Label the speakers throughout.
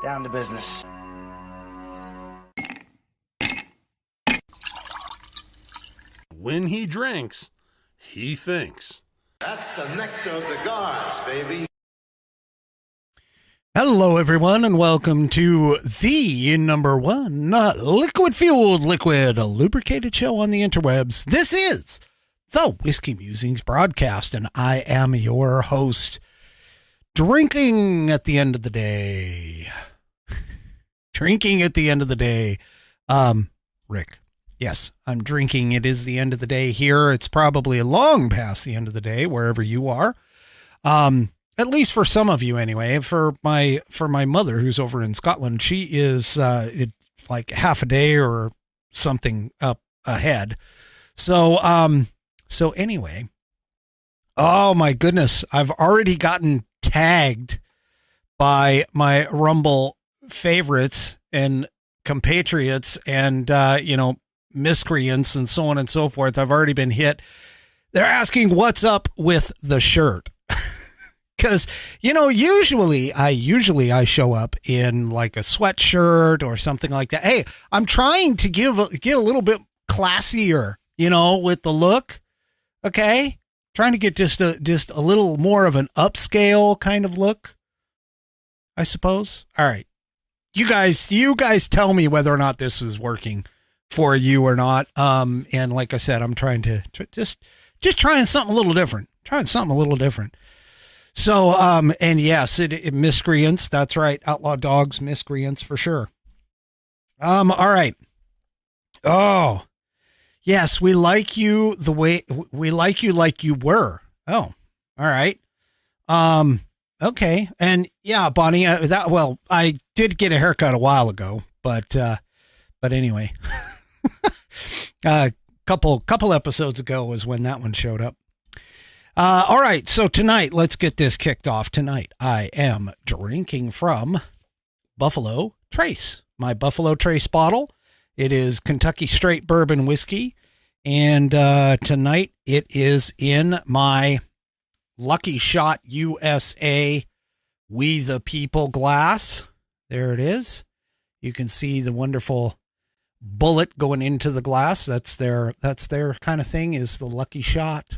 Speaker 1: Down to business.
Speaker 2: When he drinks, he thinks.
Speaker 3: That's the nectar of the gods, baby.
Speaker 4: Hello, everyone, and welcome to the number one liquid-fueled, liquid lubricated show on the interwebs. This is the Whiskey Musings Broadcast, and I am your host. Drinking at the end of the day. Rick. Yes, I'm drinking. It is the end of the day here. It's probably long past the end of the day wherever you are. At least for some of you anyway. For my mother who's over in Scotland, she is like half a day or something up ahead. So anyway. Oh my goodness, I've already gotten tagged by my Rumble favorites and compatriots and miscreants and so on and so forth. I've already been hit. They're asking what's up with the shirt. Because, usually I show up in like a sweatshirt or something like that. Hey, I'm trying to get a little bit classier, with the look. Okay. Trying to get just a little more of an upscale kind of look, I suppose. All right. You guys tell me whether or not this is working for you or not. And like I said, I'm trying to just trying something a little different. So, and yes, it miscreants. That's right. Outlaw dogs, miscreants for sure. All right. Oh, yes. We like you like you were. Oh, all right. Okay. And yeah, Bonnie, I did get a haircut a while ago, but anyway, couple episodes ago was when that one showed up. All right. So tonight, let's get this kicked off. Tonight, I am drinking from Buffalo Trace, my Buffalo Trace bottle. It is Kentucky straight bourbon whiskey. And tonight it is in my Lucky Shot USA We the People glass. There it is. You can see the wonderful bullet going into the glass. That's their kind of thing, is the Lucky Shot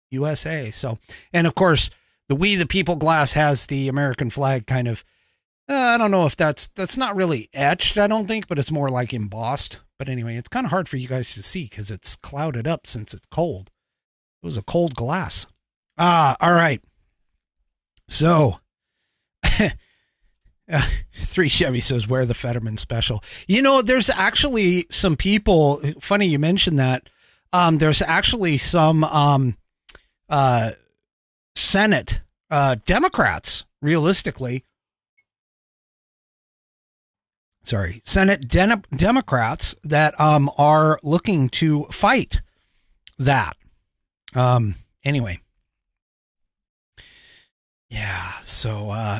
Speaker 4: USA. So, and of course, the We the People glass has the American flag kind of, I don't know if that's not really etched, I don't think, but it's more like embossed. But anyway, it's kind of hard for you guys to see because it's clouded up since it's cold. It was a cold glass. All right. So, 3 Chevy says, wear the Fetterman special. There's actually some people, funny you mentioned that. There's actually some Senate Democrats, realistically. Senate Democrats that are looking to fight that. Anyway. Yeah, so yeah,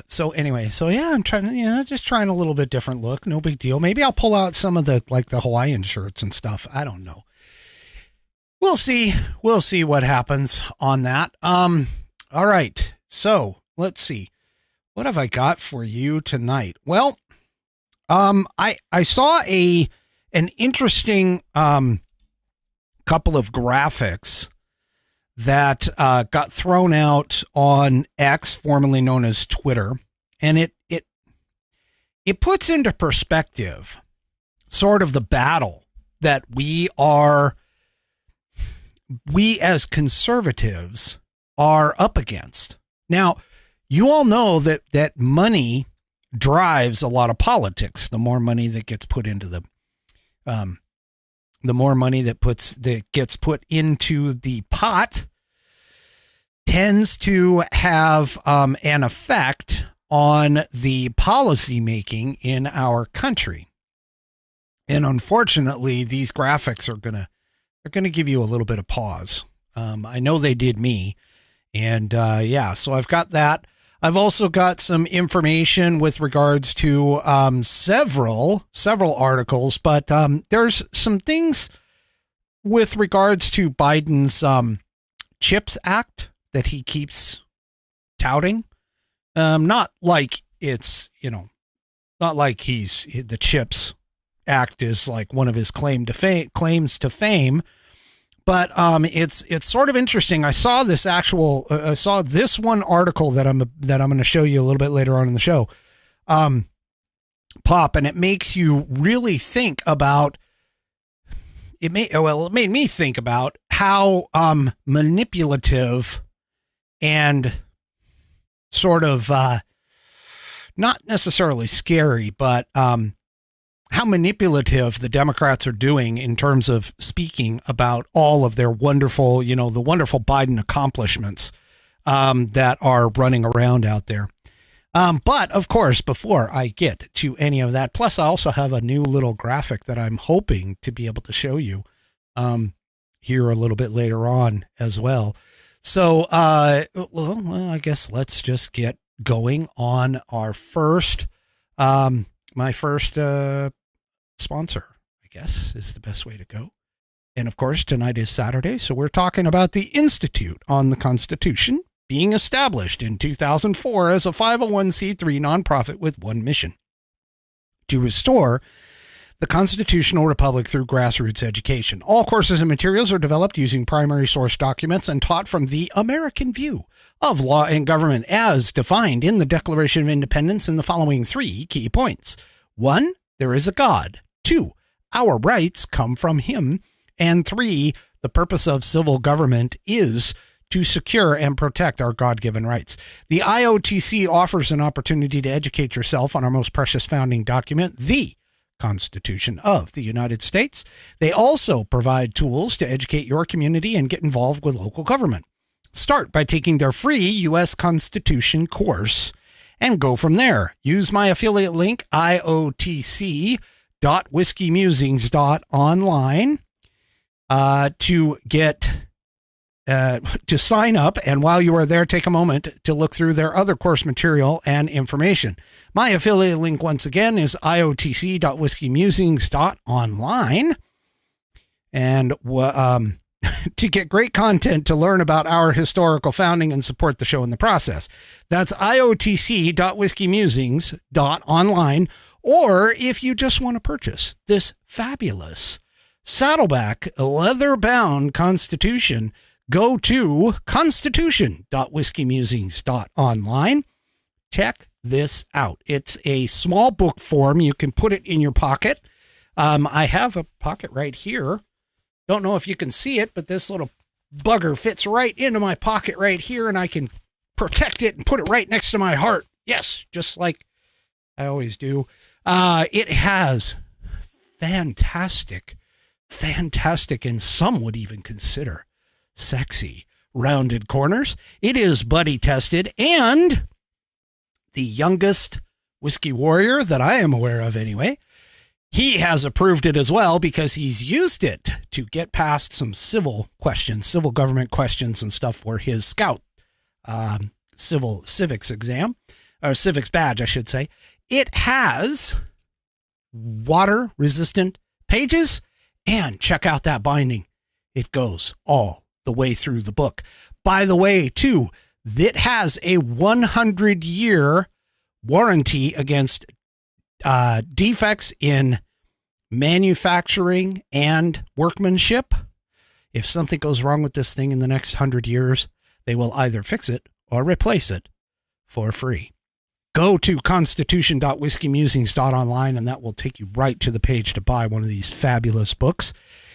Speaker 4: I'm trying, just trying a little bit different look. No big deal. Maybe I'll pull out some of the Hawaiian shirts and stuff. I don't know. We'll see what happens on that. All right. So let's see. What have I got for you tonight? Well, I saw an interesting, couple of graphics that, got thrown out on X, formerly known as Twitter. And it puts into perspective sort of the battle that we as conservatives are up against. Now, you all know that money drives a lot of politics. The more money that gets put into the more money that gets put into the pot tends to have an effect on the policy making in our country. And unfortunately, these graphics are gonna give you a little bit of pause. I know they did me. And so I've got that. I've also got some information with regards to several articles, but there's some things with regards to Biden's CHIPS Act that he keeps touting. Not like it's, not like the CHIPS Act is like one of his claims to fame. But it's sort of interesting. I saw this one article that I'm going to show you a little bit later on in the show pop, and it makes you really think about it made me think about how manipulative and sort of not necessarily scary, but how manipulative the Democrats are doing in terms of speaking about all of their wonderful, the wonderful Biden accomplishments that are running around out there. But of course, before I get to any of that, plus I also have a new little graphic that I'm hoping to be able to show you here a little bit later on as well. So, I guess let's just get going on our first, my first sponsor, I guess is the best way to go. And of course, tonight is Saturday, so we're talking about the Institute on the Constitution, being established in 2004 as a 501c3 nonprofit with one mission: to restore the constitutional republic through grassroots education. All courses and materials are developed using primary source documents and taught from the American view of law and government as defined in the Declaration of Independence in the following 3 key points. 1, there is a God. 2, our rights come from him. And 3, the purpose of civil government is to secure and protect our God-given rights. The IOTC offers an opportunity to educate yourself on our most precious founding document, the Constitution of the United States. They also provide tools to educate your community and get involved with local government. Start by taking their free U.S. Constitution course and go from there. Use my affiliate link, iotc.whiskeymusings.online, to get to sign up, and while you are there, take a moment to look through their other course material and information. My affiliate link, once again, is iotc.whiskeymusings.online, and to get great content to learn about our historical founding and support the show in the process. That's iotc.whiskeymusings.online, or if you just want to purchase this fabulous Saddleback leather-bound Constitution, go to constitution.whiskeymusings.online. Check this out. It's a small book form. You can put it in your pocket. I have a pocket right here. Don't know if you can see it, but this little bugger fits right into my pocket right here, and I can protect it and put it right next to my heart. Yes, just like I always do. It has fantastic, and some would even consider sexy rounded corners. It is buddy tested, and the youngest whiskey warrior that I am aware of anyway, he has approved it as well because he's used it to get past some civil government questions and stuff for his scout civics exam, or civics badge, I should say. It has water resistant pages, and check out that binding. It goes all the way through the book. By the way, too, it has a 100-year warranty against defects in manufacturing and workmanship. If something goes wrong with this thing in the next 100 years, they will either fix it or replace it for free. Go to constitution.whiskeymusings.online, and that will take you right to the page to buy one of these fabulous books.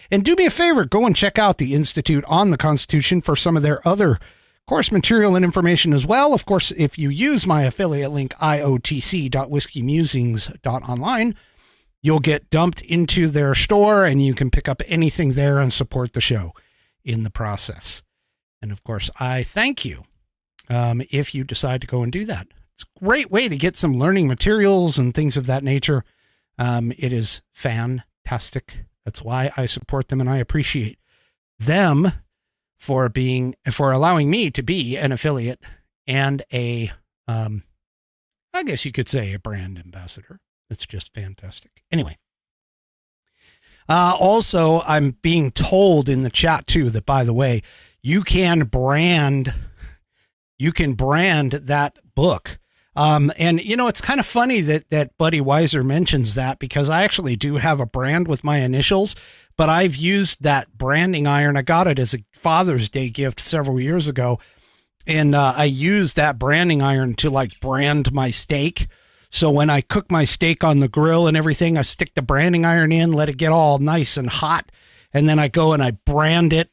Speaker 4: And do me a favor, go and check out the Institute on the Constitution for some of their other course material and information as well. Of course, if you use my affiliate link, iotc.whiskeymusings.online, you'll get dumped into their store, and you can pick up anything there and support the show in the process. And of course, I thank you if you decide to go and do that. It's a great way to get some learning materials and things of that nature. It is fantastic. That's why I support them, and I appreciate them for allowing me to be an affiliate and I guess you could say a brand ambassador. It's just fantastic. Anyway. Also, I'm being told in the chat too that, by the way, you can brand that book. And it's kind of funny that Buddy Weiser mentions that, because I actually do have a brand with my initials, but I've used that branding iron. I got it as a Father's Day gift several years ago. And I used that branding iron to like brand my steak. So when I cook my steak on the grill and everything, I stick the branding iron in, let it get all nice and hot. And then I go and I brand it.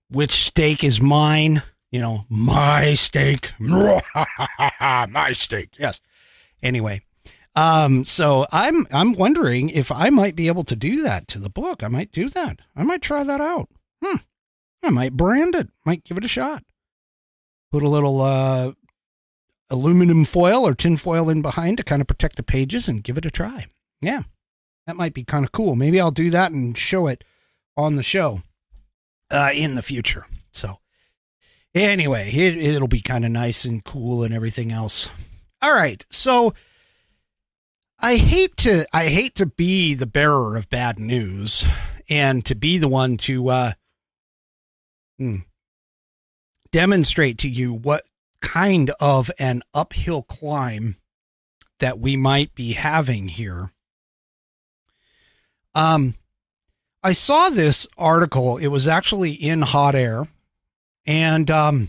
Speaker 4: Which steak is mine? My steak. My steak. Yes. Anyway, so I'm wondering if I might be able to do that to the book. I might do that. I might try that out. I might brand it. Might give it a shot. Put a little aluminum foil or tin foil in behind to kind of protect the pages and give it a try. Yeah, that might be kind of cool. Maybe I'll do that and show it on the show in the future. So anyway, it'll be kind of nice and cool and everything else. All right. So I hate to be the bearer of bad news and to be the one to demonstrate to you what kind of an uphill climb that we might be having here. I saw this article. It was actually in HotAir, and I'll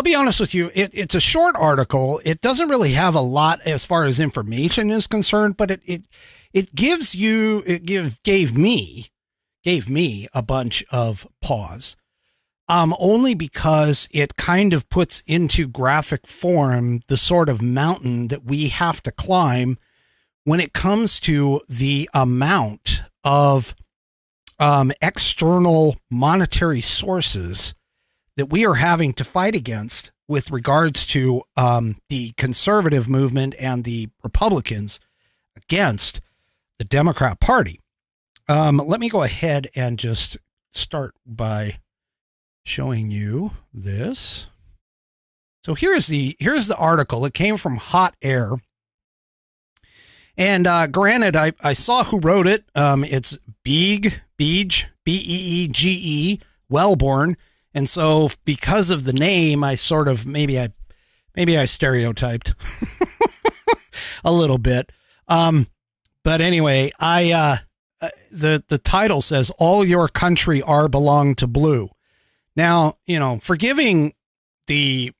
Speaker 4: be honest with you. It's a short article. It doesn't really have a lot as far as information is concerned, but it gave me a bunch of pause. Only because it kind of puts into graphic form the sort of mountain that we have to climb when it comes to the amount of external monetary sources that we are having to fight against with regards to the conservative movement and the Republicans against the Democrat Party. Let me go ahead and just start by showing you this. So here's the article. It came from HotAir. And granted, I saw who wrote it. It's Beege, B-E-E-G-E, Wellborn. And so because of the name, I sort of, maybe I stereotyped a little bit. But anyway, the title says, "All Your Country Are Belong to Blue." Now, forgiving the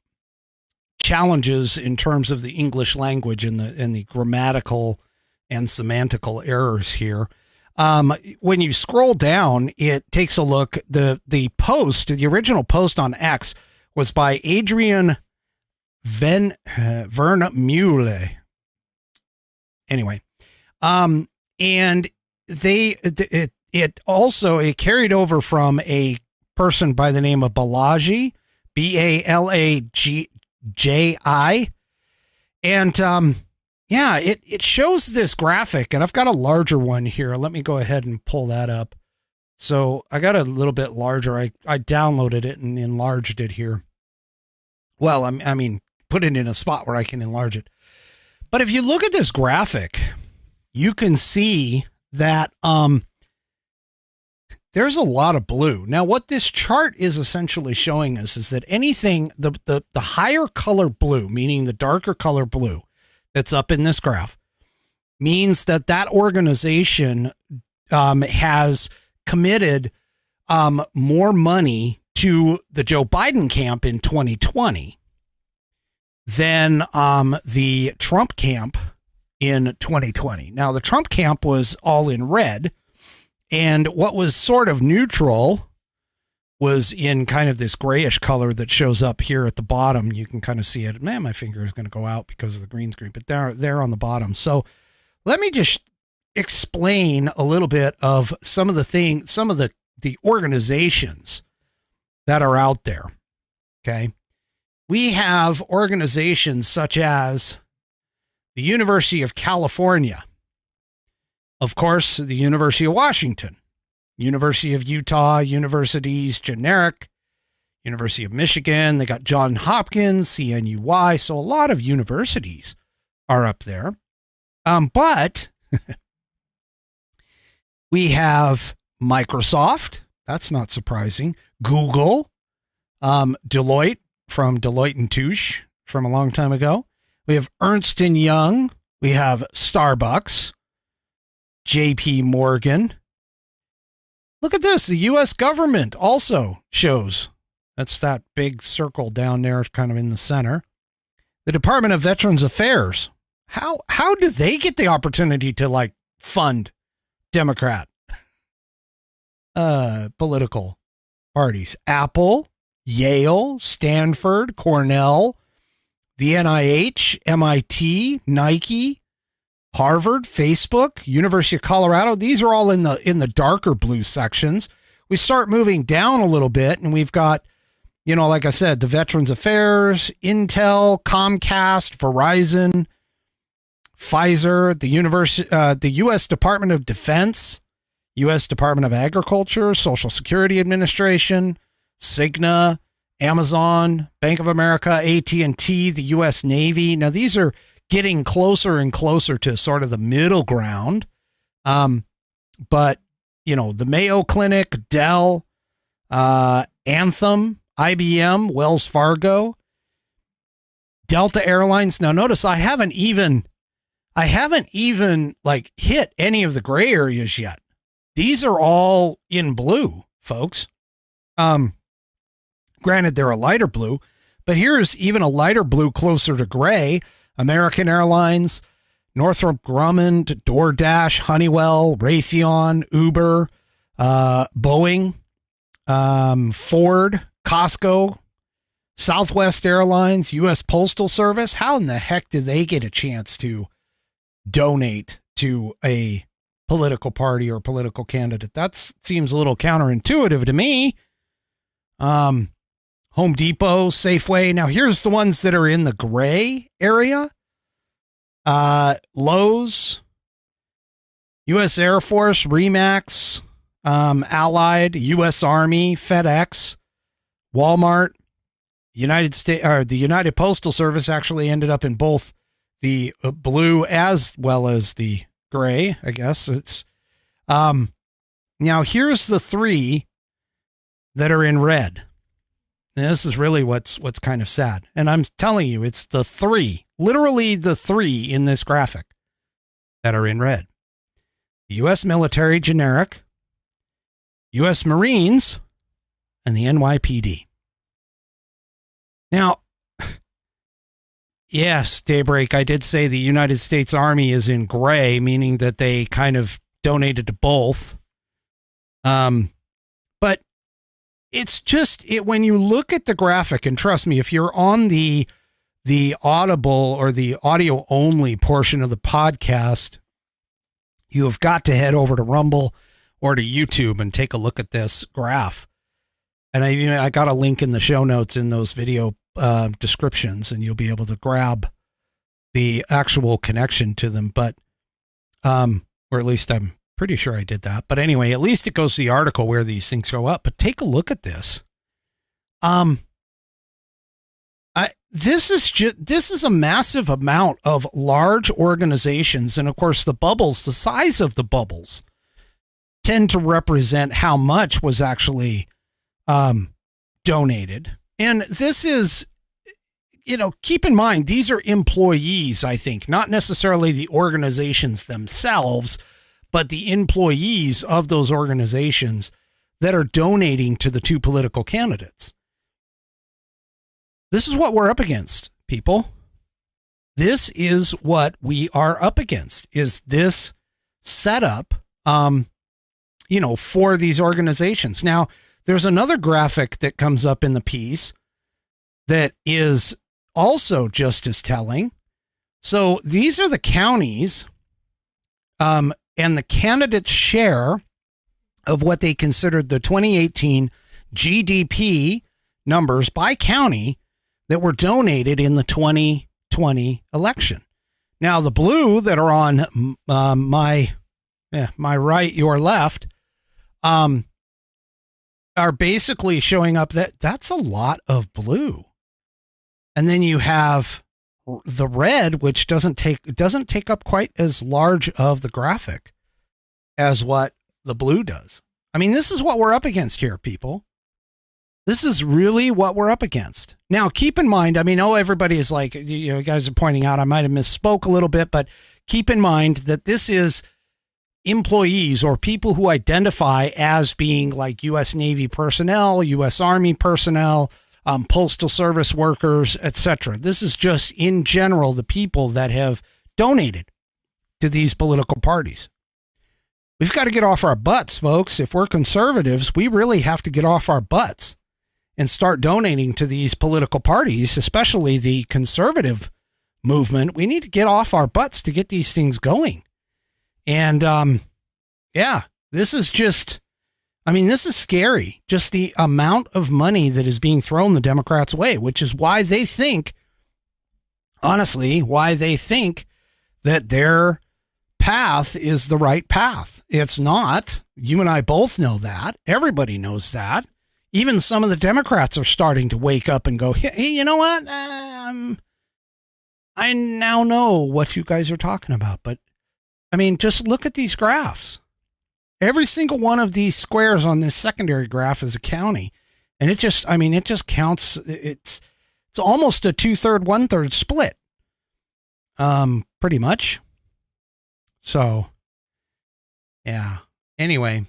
Speaker 4: challenges in terms of the English language and the grammatical and semantical errors here. When you scroll down, it takes a look. The original post on X was by Adrian Vermeulen. Anyway, and it carried over from a person by the name of Balaji, Balaji. And it shows this graphic, and I've got a larger one here. Let me go ahead and pull that up. So I got a little bit larger. I downloaded it and enlarged it here. Well, I mean, put it in a spot where I can enlarge it. But if you look at this graphic, you can see that there's a lot of blue. Now, what this chart is essentially showing us is that anything, the higher color blue, meaning the darker color blue that's up in this graph, means that organization has committed more money to the Joe Biden camp in 2020 than the Trump camp in 2020. Now, the Trump camp was all in red, and what was sort of neutral was in kind of this grayish color that shows up here at the bottom. You can kind of see it. Man, my finger is going to go out because of the green screen, but they're on the bottom. So let me just explain a little bit of some of the organizations that are out there. Okay. We have organizations such as the University of California, of course, the University of Washington, University of Utah, universities generic, University of Michigan. They got Johns Hopkins, CNUY. So a lot of universities are up there. But we have Microsoft. That's not surprising. Google, Deloitte, from Deloitte and Touche from a long time ago. We have Ernst & Young. We have Starbucks, JP Morgan. Look at this. The U.S. government also shows. That's that big circle down there, kind of in the center. The Department of Veterans Affairs. How do they get the opportunity to like fund Democrat political parties? Apple, Yale, Stanford, Cornell, the NIH, MIT, Nike, Harvard, Facebook, University of Colorado. These are all in the darker blue sections. We start moving down a little bit, and we've got, you know, like I said, the Veterans Affairs, Intel, Comcast, Verizon, Pfizer, the U.S. Department of Defense, U.S. Department of Agriculture, Social Security Administration, Cigna, Amazon, Bank of America, AT&T, the U.S. Navy. Now, these are getting closer and closer to sort of the middle ground. But, you know, the Mayo Clinic, Dell, Anthem, IBM, Wells Fargo, Delta Airlines. Now, notice I haven't even like hit any of the gray areas yet. These are all in blue, folks. Granted, they're a lighter blue, but here's even a lighter blue closer to gray. American Airlines, Northrop Grumman, DoorDash, Honeywell, Raytheon, Uber, Boeing, Ford, Costco, Southwest Airlines, U.S. Postal Service. How in the heck did they get a chance to donate to a political party or political candidate? That seems a little counterintuitive to me. Home Depot, Safeway. Now here's the ones that are in the gray area. Lowe's, U.S. Air Force, Remax, Allied, U.S. Army, FedEx, Walmart, the United Postal Service actually ended up in both the blue as well as the gray, I guess. It's now here's the three that are in red. And this is really what's kind of sad. And I'm telling you, it's the three, literally the three in this graphic that are in red. The U.S. military generic, U.S. Marines, and the NYPD. Now, yes, Daybreak, I did say the United States Army is in gray, meaning that they kind of donated to both. But it's just when you look at the graphic, and trust me, if you're on the Audible or the audio only portion of the podcast, you have got to head over to Rumble or to YouTube and take a look at this graph. And I got a link in the show notes in those video descriptions, and you'll be able to grab the actual connection to them. But, or at least I'm pretty sure I did that. But anyway, at least it goes to the article where these things go up. But take a look at this. This is a massive amount of large organizations. And of course, the bubbles, the size of the bubbles tend to represent how much was actually donated. And this is, you know, keep in mind, these are employees, I think, not necessarily the organizations themselves, but the employees of those organizations that are donating to the two political candidates. This is what we're up against, people. This is what we are up against, is this setup, for these organizations. Now, there's another graphic that comes up in the piece that is also just as telling. So these are the counties, and the candidates' share of what they considered the 2018 GDP numbers by county that were donated in the 2020 election. Now, the blue that are on my right, your left, are basically showing up that's a lot of blue. And then you have the red, which doesn't take up quite as large of the graphic as what the blue does. I mean, this is what we're up against here, people. This is really what we're up against. Now, keep in mind, I mean, everybody is like, you guys are pointing out, I might have misspoke a little bit, but keep in mind that this is employees or people who identify as being like U.S. Navy personnel, U.S. Army personnel, Postal Service workers, etc. This is just in general the people that have donated to these political parties. We've got to get off our butts, folks. If we're conservatives, we really have to get off our butts and start donating to these political parties, especially the conservative movement. We need to get off our butts to get these things going. And this is just, this is scary. Just the amount of money that is being thrown the Democrats' way, which is why they think, honestly, that their path is the right path. It's not. You and I both know that. Everybody knows that. Even some of the Democrats are starting to wake up and go, hey, you know what? I now know what you guys are talking about. But, just look at these graphs. Every single one of these squares on this secondary graph is a county. And it just counts. It's almost a 2/3, 1/3 split. Pretty much. So, yeah. Anyway,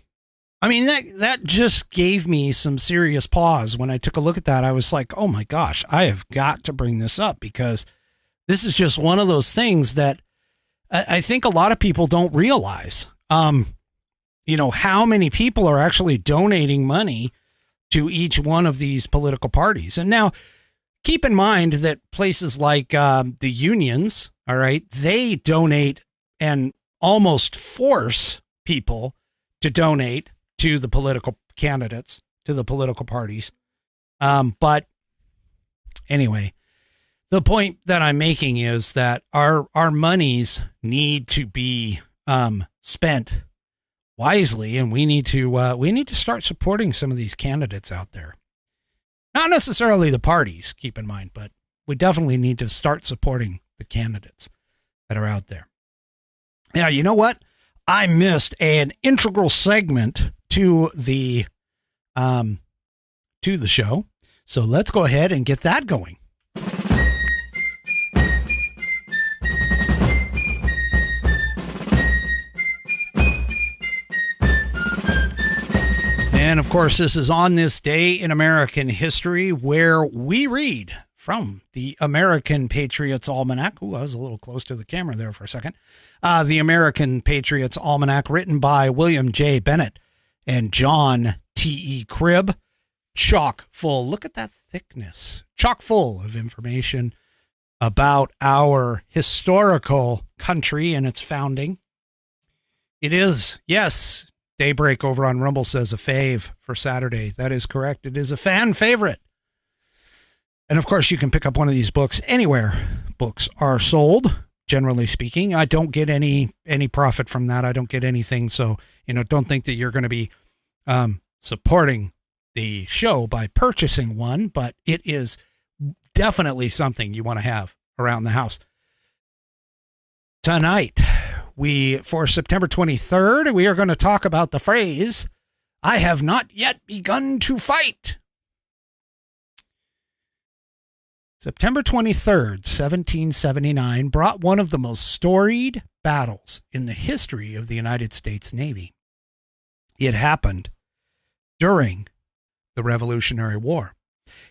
Speaker 4: that just gave me some serious pause when I took a look at that. I was like, oh my gosh, I have got to bring this up because this is just one of those things that I think a lot of people don't realize. How many people are actually donating money to each one of these political parties. And now keep in mind that places like the unions, all right, they donate and almost force people to donate to the political candidates, to the political parties. But anyway, the point that I'm making is that our monies need to be spent wisely, and we need to start supporting some of these candidates out there. Not necessarily the parties, keep in mind, but we definitely need to start supporting the candidates that are out there. Now, you know what? I missed an integral segment to the show. So let's go ahead and get that going. And of course, this is on this day in American history where we read from the American Patriots Almanac. Ooh, I was a little close to the camera there for a second. The American Patriots Almanac, written by William J. Bennett and John T.E. Cribb. Chock full. Look at that thickness. Chock full of information about our historical country and its founding. It is, yes, Daybreak over on Rumble says a fave for Saturday. That is correct. It is a fan favorite. And of course, you can pick up one of these books anywhere books are sold, generally speaking. I don't get any profit from that. I don't get anything. So, don't think that you're going to be supporting the show by purchasing one, but it is definitely something you want to have around the house. Tonight, for September 23rd, we are going to talk about the phrase, I have not yet begun to fight. September 23rd, 1779, brought one of the most storied battles in the history of the United States Navy. It happened during the Revolutionary War.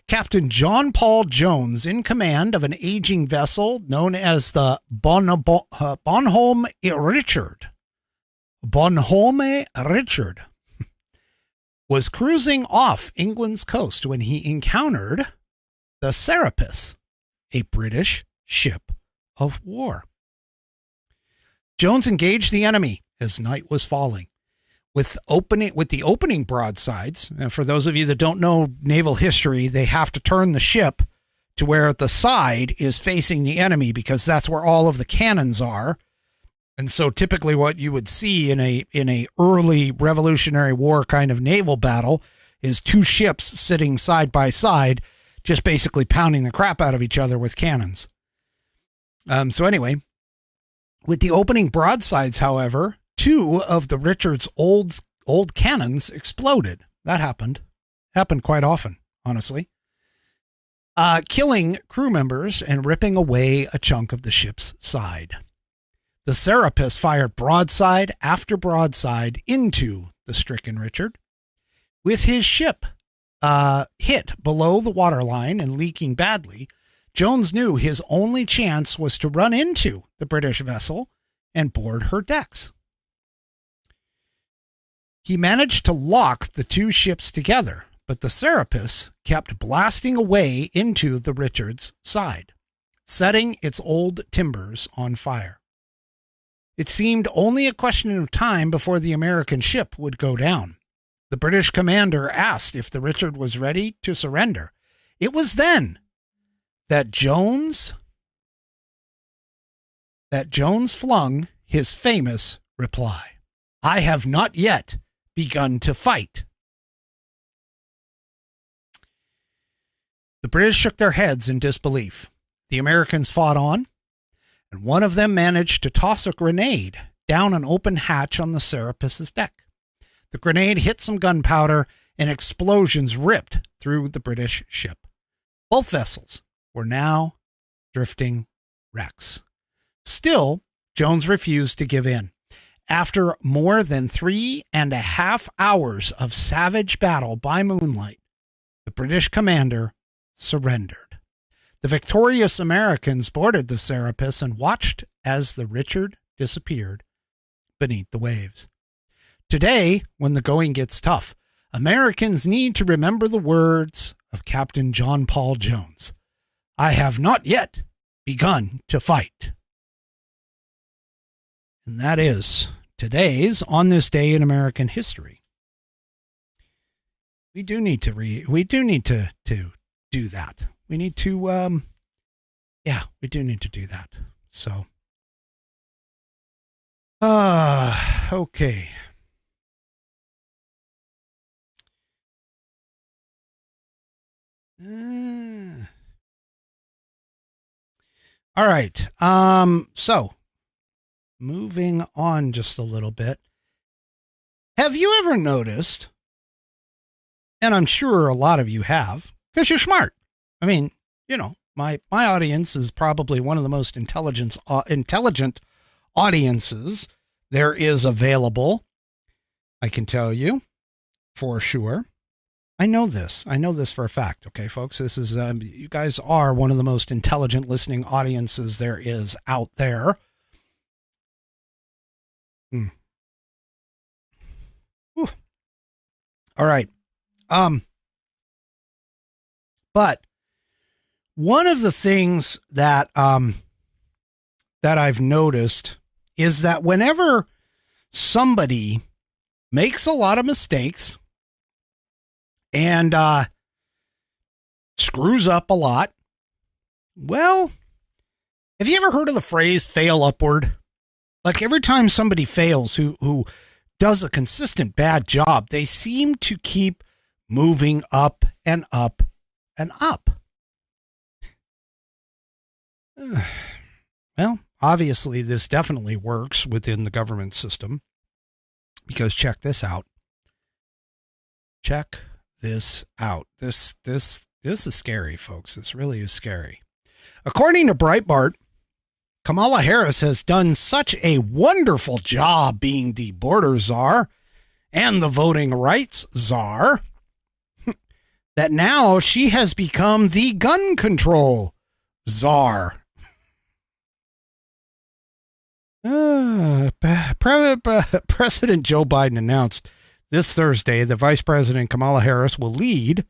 Speaker 4: Captain John Paul Jones, in command of an aging vessel known as the Bonhomme Richard, was cruising off England's coast when he encountered the Serapis, a British ship of war. Jones engaged the enemy as night was falling. With the opening broadsides, and for those of you that don't know naval history, they have to turn the ship to where the side is facing the enemy because that's where all of the cannons are. And so typically what you would see in a early Revolutionary War kind of naval battle is two ships sitting side by side, just basically pounding the crap out of each other with cannons. So anyway, with the opening broadsides, however, two of the Richard's old cannons exploded. That happened quite often honestly, killing crew members and ripping away a chunk of the ship's side. The Serapis fired broadside after broadside into the stricken Richard. With his ship hit below the waterline and leaking badly, Jones knew his only chance was to run into the British vessel and board her decks. He managed to lock the two ships together, but the Serapis kept blasting away into the Richard's side, setting its old timbers on fire. It seemed only a question of time before the American ship would go down. The British commander asked if the Richard was ready to surrender. It was then that Jones flung his famous reply, "I have not yet begun to fight." The British shook their heads in disbelief. The Americans fought on, and one of them managed to toss a grenade down an open hatch on the Serapis's deck. The grenade hit some gunpowder, and explosions ripped through the British ship. Both vessels were now drifting wrecks. Still, Jones refused to give in. After more than 3.5 hours of savage battle by moonlight, the British commander surrendered. The victorious Americans boarded the Serapis and watched as the Richard disappeared beneath the waves. Today, when the going gets tough, Americans need to remember the words of Captain John Paul Jones. "I have not yet begun to fight." And that is today's On This Day in American History. We do need to do that. We need to we do need to do that. So okay. All right. So moving on just a little bit. Have you ever noticed, and I'm sure a lot of you have, because you're smart. I mean, you know, my audience is probably one of the most intelligent audiences there is available. I can tell you for sure. I know this for a fact. Okay, folks, this is, you guys are one of the most intelligent listening audiences there is out there. All right. But one of the things that I've noticed is that whenever somebody makes a lot of mistakes and screws up a lot, well, have you ever heard of the phrase fail upward? Like every time somebody fails who does a consistent bad job, they seem to keep moving up and up and up. Well, obviously this definitely works within the government system, because check this out. Check this out. This is scary, folks. This really is scary. According to Breitbart, Kamala Harris has done such a wonderful job being the border czar and the voting rights czar that now she has become the gun control czar. President Joe Biden announced this Thursday that Vice President Kamala Harris will lead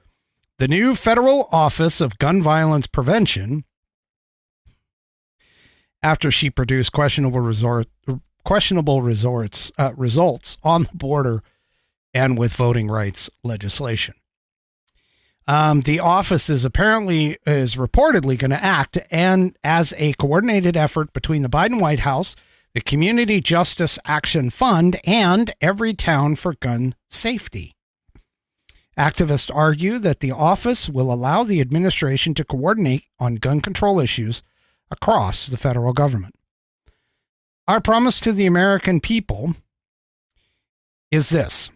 Speaker 4: the new federal Office of Gun Violence Prevention after she produced questionable results on the border and with voting rights legislation. The office is reportedly going to act and as a coordinated effort between the Biden White House, the Community Justice Action Fund, and Everytown for Gun Safety. Activists argue that the office will allow the administration to coordinate on gun control issues across the federal government. Our promise to the American people is this: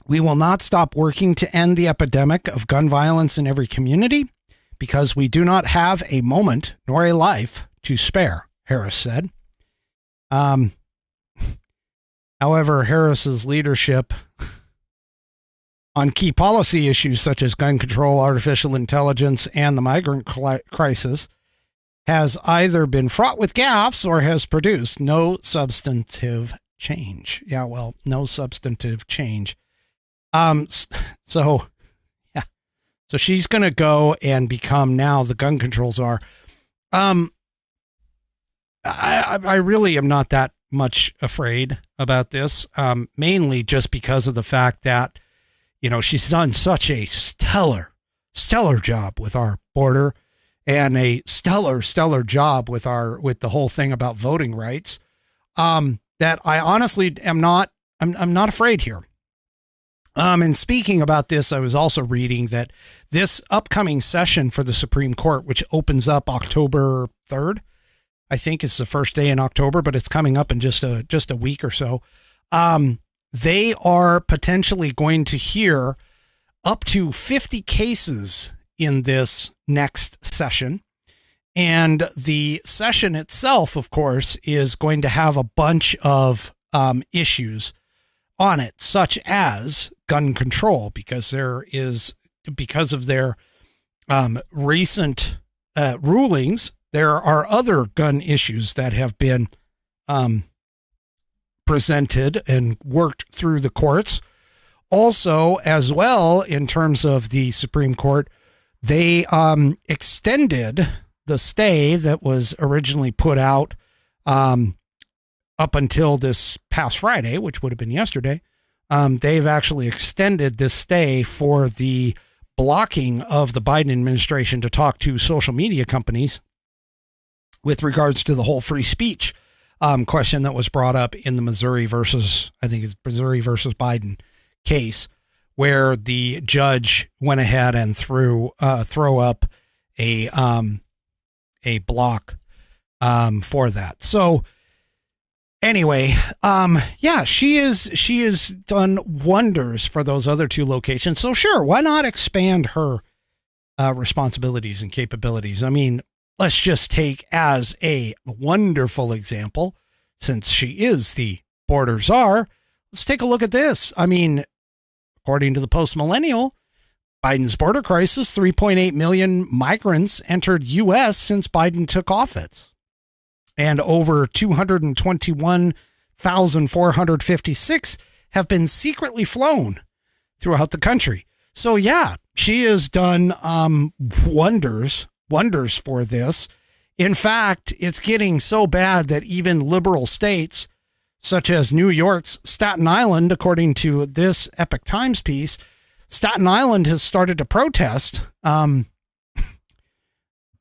Speaker 4: We will not stop working to end the epidemic of gun violence in every community because we do not have a moment nor a life to spare, Harris said. However, Harris's leadership on key policy issues such as gun control, artificial intelligence, and the migrant crisis has either been fraught with gaffes or has produced no substantive change. Yeah, well, no substantive change. So she's going to go and become now the gun control czar. I really am not that much afraid about this, mainly just because of the fact that, you know, she's done such a stellar job with our border and a stellar job with the whole thing about voting rights, that I honestly am not, I'm not afraid here. And speaking about this, I was also reading that this upcoming session for the Supreme Court, which opens up October 3rd, I think is the first day in October, but it's coming up in just a week or so. They are potentially going to hear up to 50 cases in this next session. And the session itself, of course, is going to have a bunch of issues on it, such as gun control, because of their recent rulings, there are other gun issues that have been presented and worked through the courts. Also, as well, in terms of the Supreme Court, they extended the stay that was originally put out up until this past Friday, which would have been yesterday. They've actually extended this stay for the blocking of the Biden administration to talk to social media companies with regards to the whole free speech question that was brought up in the Missouri versus Biden case, where the judge went ahead and throw up a block for that. So anyway, she has done wonders for those other two locations. So sure, why not expand her responsibilities and capabilities? I mean, let's just take as a wonderful example, since she is the border czar, let's take a look at this. I mean, according to the Post-Millennial, Biden's border crisis, 3.8 million migrants entered U.S. since Biden took office, and over 221,456 have been secretly flown throughout the country. So yeah, she has done wonders for this. In fact, it's getting so bad that even liberal states such as New York's Staten Island, according to this Epoch Times piece, Staten Island has started to protest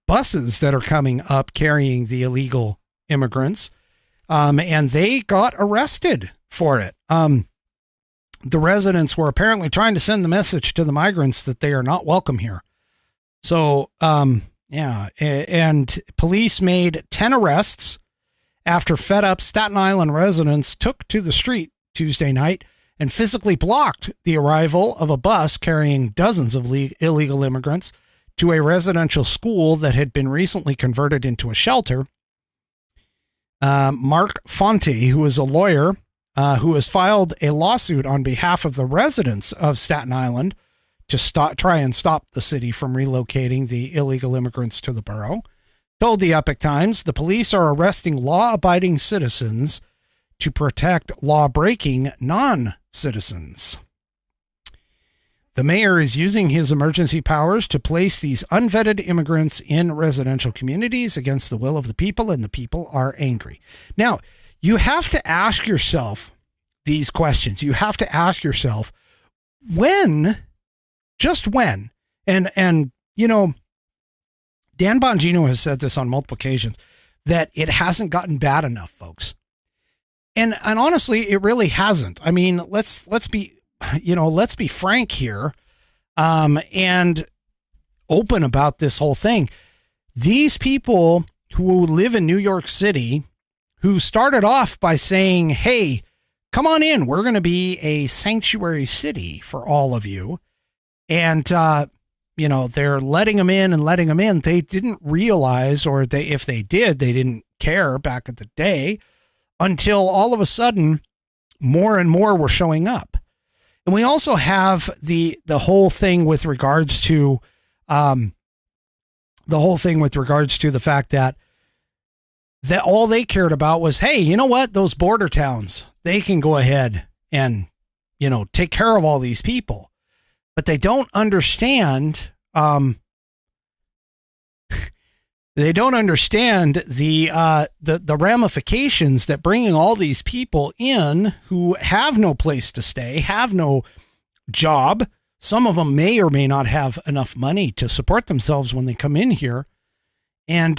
Speaker 4: buses that are coming up carrying the illegal immigrants, and they got arrested for it. The residents were apparently trying to send the message to the migrants that they are not welcome here. So, yeah, and police made 10 arrests after fed up Staten Island residents took to the street Tuesday night and physically blocked the arrival of a bus carrying dozens of illegal immigrants to a residential school that had been recently converted into a shelter. Mark Fonte, who is a lawyer who has filed a lawsuit on behalf of the residents of Staten Island to try and stop the city from relocating the illegal immigrants to the borough, told the Epoch Times the police are arresting law-abiding citizens to protect law-breaking non-citizens. The mayor is using his emergency powers to place these unvetted immigrants in residential communities against the will of the people, and the people are angry. Now, you have to ask yourself these questions. You have to ask yourself, just when, and you know, Dan Bongino has said this on multiple occasions, that it hasn't gotten bad enough, folks. And honestly, it really hasn't. I mean, let's be frank here, and open about this whole thing. These people who live in New York City, who started off by saying, hey, come on in. We're going to be a sanctuary city for all of you. And, they're letting them in and letting them in. They didn't realize, or if they did, they didn't care back at the day until all of a sudden more and more were showing up. And we also have the whole thing with regards to the fact that all they cared about was, hey, you know what? Those border towns, they can go ahead and, take care of all these people. But they don't understand, the ramifications that bringing all these people in who have no place to stay, have no job. Some of them may or may not have enough money to support themselves when they come in here. And,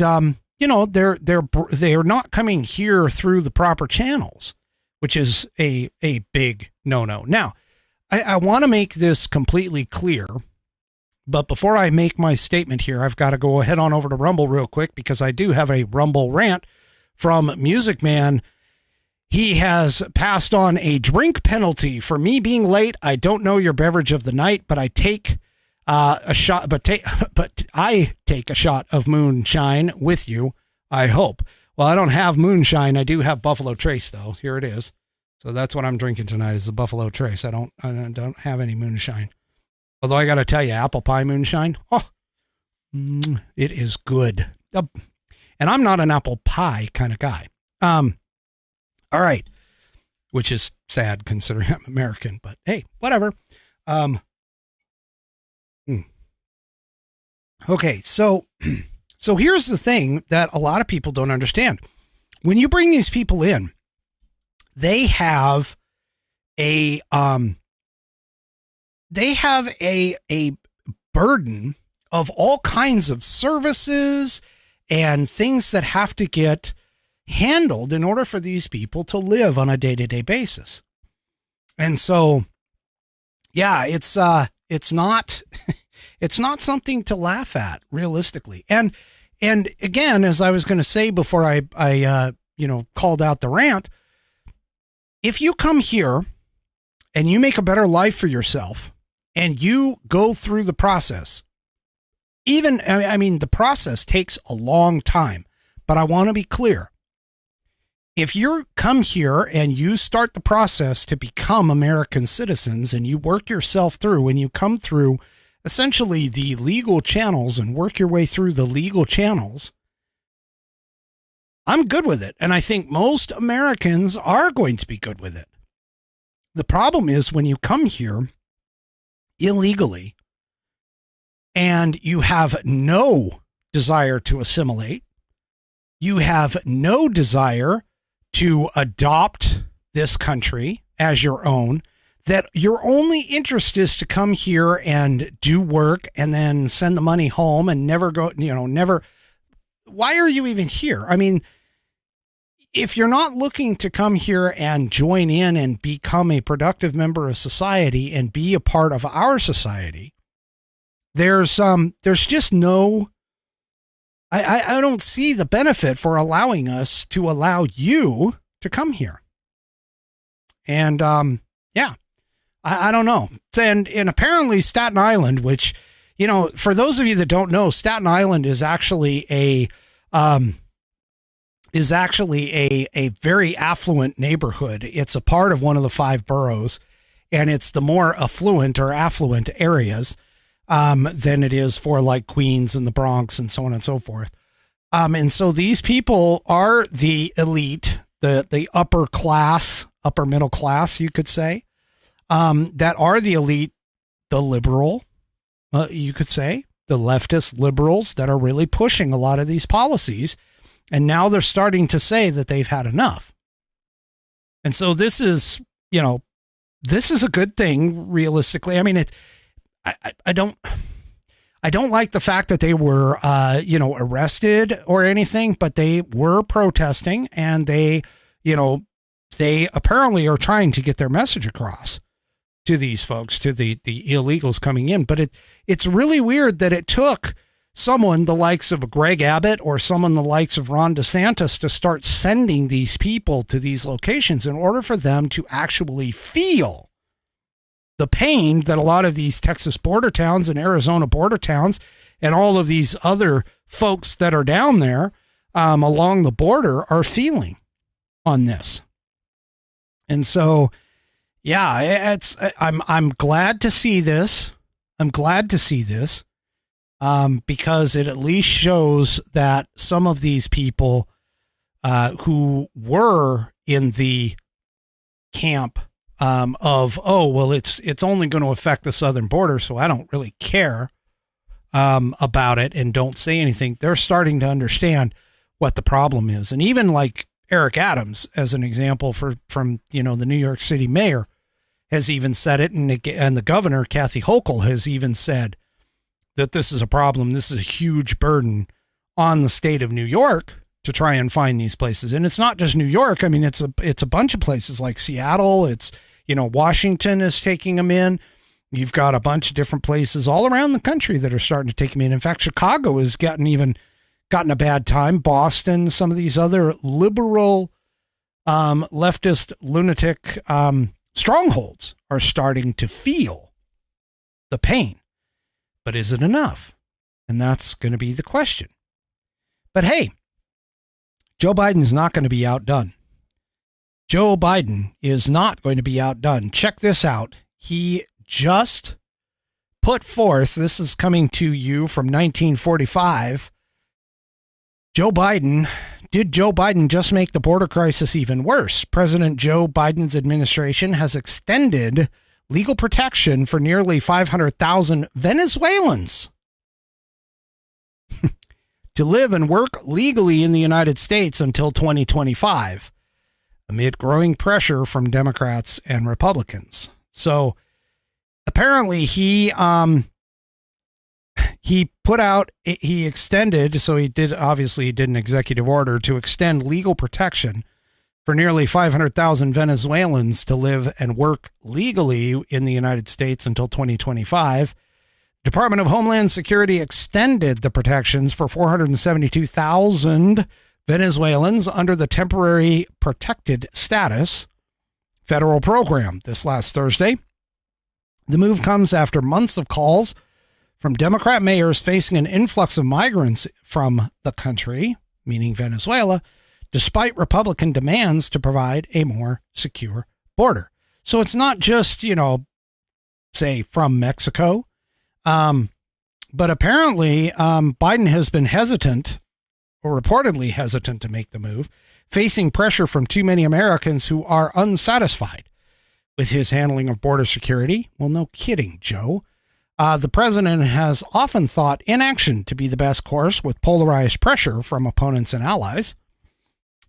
Speaker 4: they're not coming here through the proper channels, which is a big no-no. Now, I want to make this completely clear, but before I make my statement here, I've got to go head on over to Rumble real quick because I do have a Rumble rant from Music Man. He has passed on a drink penalty for me being late. I don't know your beverage of the night, but I take a shot, but I take a shot of moonshine with you, I hope. Well, I don't have moonshine. I do have Buffalo Trace though. Here it is. So that's what I'm drinking tonight is the Buffalo Trace. I don't have any moonshine. Although I got to tell you, apple pie moonshine, it is good. And I'm not an apple pie kind of guy. All right. Which is sad considering I'm American, but hey, whatever. Okay. So here's the thing that a lot of people don't understand. When you bring these people in, they have a burden of all kinds of services and things that have to get handled in order for these people to live on a day-to-day basis. And so, yeah, it's not something to laugh at realistically. And again, as I was going to say before I called out the rant, if you come here and you make a better life for yourself and you go through the process, the process takes a long time, but I want to be clear. If you come here and you start the process to become American citizens and you work yourself through and you come through essentially the legal channels and work your way through the legal channels, I'm good with it. And I think most Americans are going to be good with it. The problem is when you come here illegally and you have no desire to assimilate, you have no desire to adopt this country as your own, that your only interest is to come here and do work and then send the money home and never go, never. Why are you even here? I mean, if you're not looking to come here and join in and become a productive member of society and be a part of our society, there's just no, I don't see the benefit for allowing us to allow you to come here. And, yeah, I don't know. And apparently Staten Island, which, for those of you that don't know, Staten Island is actually a very affluent neighborhood. It's a part of one of the 5 boroughs, and it's the more affluent or affluent areas than it is for like Queens and the Bronx and so on and so forth. And so these people are the elite, the upper class, upper middle class, you could say, that are the elite, the liberal, you could say, the leftist liberals that are really pushing a lot of these policies. And now they're starting to say that they've had enough. And so this is a good thing, realistically. I mean, I don't like the fact that they were, arrested or anything, but they were protesting and they apparently are trying to get their message across to these folks, to the illegals coming in. But it's really weird that it took someone the likes of Greg Abbott or someone the likes of Ron DeSantis to start sending these people to these locations in order for them to actually feel the pain that a lot of these Texas border towns and Arizona border towns and all of these other folks that are down there along the border are feeling on this. And so, yeah, I'm glad to see this. I'm glad to see this because it at least shows that some of these people who were in the camp of, oh, well, it's only going to affect the southern border, so I don't really care about it and don't say anything. They're starting to understand what the problem is. And even like Eric Adams, as an example from the New York City mayor, has even said it, and the governor, Kathy Hochul, has even said that this is a problem. This is a huge burden on the state of New York to try and find these places. And it's not just New York. I mean, it's a bunch of places like Seattle. It's, Washington is taking them in. You've got a bunch of different places all around the country that are starting to take them in. In fact, Chicago has gotten a bad time. Boston, some of these other liberal, leftist, lunatic, strongholds are starting to feel the pain. But is it enough? And that's going to be the question. But hey, Joe Biden's not going to be outdone. Joe Biden is not going to be outdone. Check this out. He just put forth, this is coming to you from 1945. Did Joe Biden just make the border crisis even worse? President Joe Biden's administration has extended legal protection for nearly 500,000 Venezuelans to live and work legally in the United States until 2025, amid growing pressure from Democrats and Republicans. So apparently he extended, so he did an executive order to extend legal protection for nearly 500,000 Venezuelans to live and work legally in the United States until 2025. Department of Homeland Security extended the protections for 472,000 Venezuelans under the Temporary Protected Status federal program this last Thursday. The move comes after months of calls from Democrat mayors facing an influx of migrants from the country, meaning Venezuela, despite Republican demands to provide a more secure border. So it's not just, say from Mexico, but apparently Biden has been hesitant, or reportedly hesitant, to make the move, facing pressure from too many Americans who are unsatisfied with his handling of border security. Well, no kidding, Joe. The president has often thought inaction to be the best course, with polarized pressure from opponents and allies.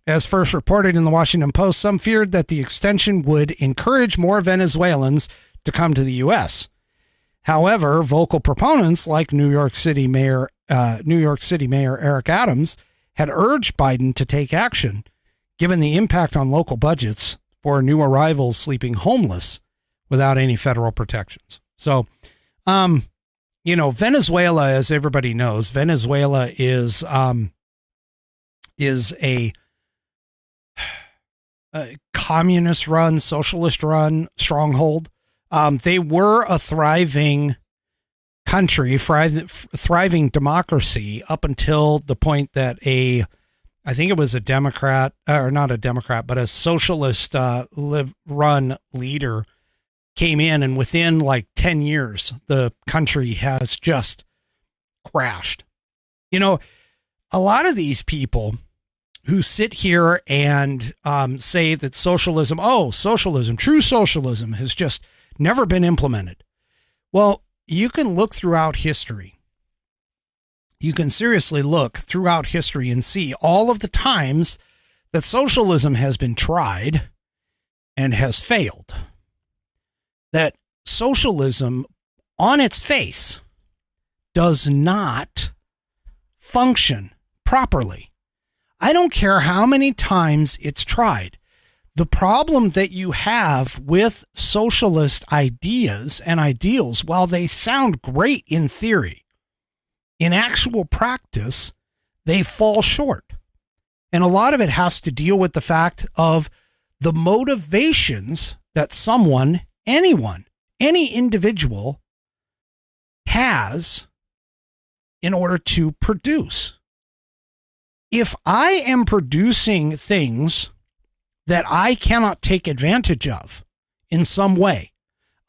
Speaker 4: As first reported in the Washington Post, some feared that the extension would encourage more Venezuelans to come to the U.S. However, vocal proponents like New York City Mayor Eric Adams had urged Biden to take action, given the impact on local budgets for new arrivals sleeping homeless without any federal protections. So, Venezuela, as everybody knows, Venezuela is a communist-run, socialist-run stronghold. They were a thriving country, thriving democracy up until the point that I think it was a Democrat, or not a Democrat, but a socialist run leader came in, and within like 10 years, the country has just crashed. A lot of these people who sit here and say that true socialism has just never been implemented. Well, you can look throughout history. You can seriously look throughout history and see all of the times that socialism has been tried and has failed. That socialism on its face does not function properly. I don't care how many times it's tried. The problem that you have with socialist ideas and ideals, while they sound great in theory, in actual practice, they fall short. And a lot of it has to deal with the fact of the motivations that someone, anyone, any individual has in order to produce. If I am producing things that I cannot take advantage of in some way,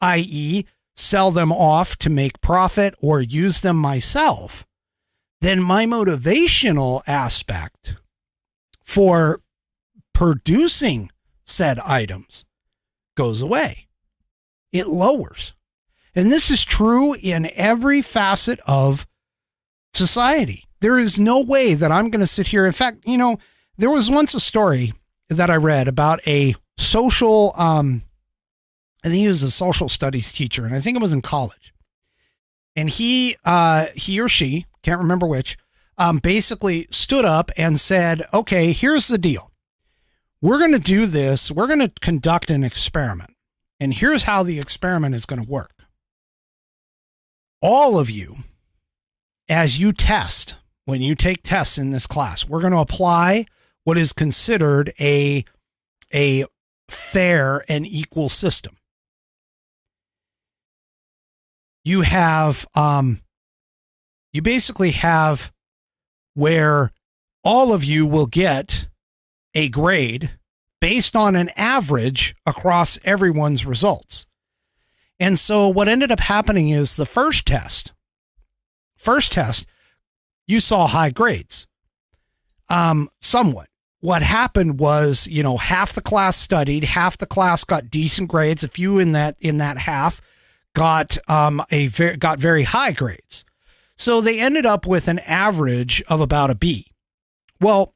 Speaker 4: i.e., sell them off to make profit or use them myself, then my motivational aspect for producing said items goes away. It lowers. And this is true in every facet of society. There is no way that I'm going to sit here. In fact, there was once a story that I read about a social, I think he was a social studies teacher, and I think it was in college. And he or she, can't remember which, basically stood up and said, okay, here's the deal. We're going to do this. We're going to conduct an experiment. And here's how the experiment is going to work. All of you, as you test, when you take tests in this class, we're going to apply what is considered a fair and equal system. You have, you basically have where all of you will get a grade based on an average across everyone's results. And so what ended up happening is the first test, you saw high grades, somewhat. What happened was, half the class studied, half the class got decent grades. A few in that half got very high grades. So they ended up with an average of about a B. Well,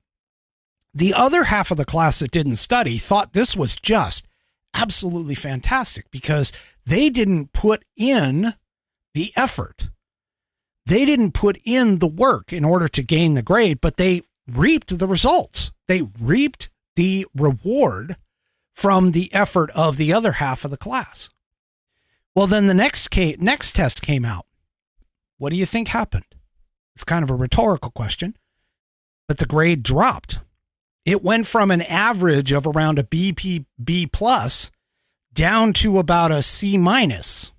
Speaker 4: the other half of the class that didn't study thought this was just absolutely fantastic because they didn't put in the effort. They didn't put in the work in order to gain the grade, but they reaped the results. They reaped the reward from the effort of the other half of the class. Well, then the next test came out. What do you think happened? It's kind of a rhetorical question, but the grade dropped. It went from an average of around a B plus down to about a C minus.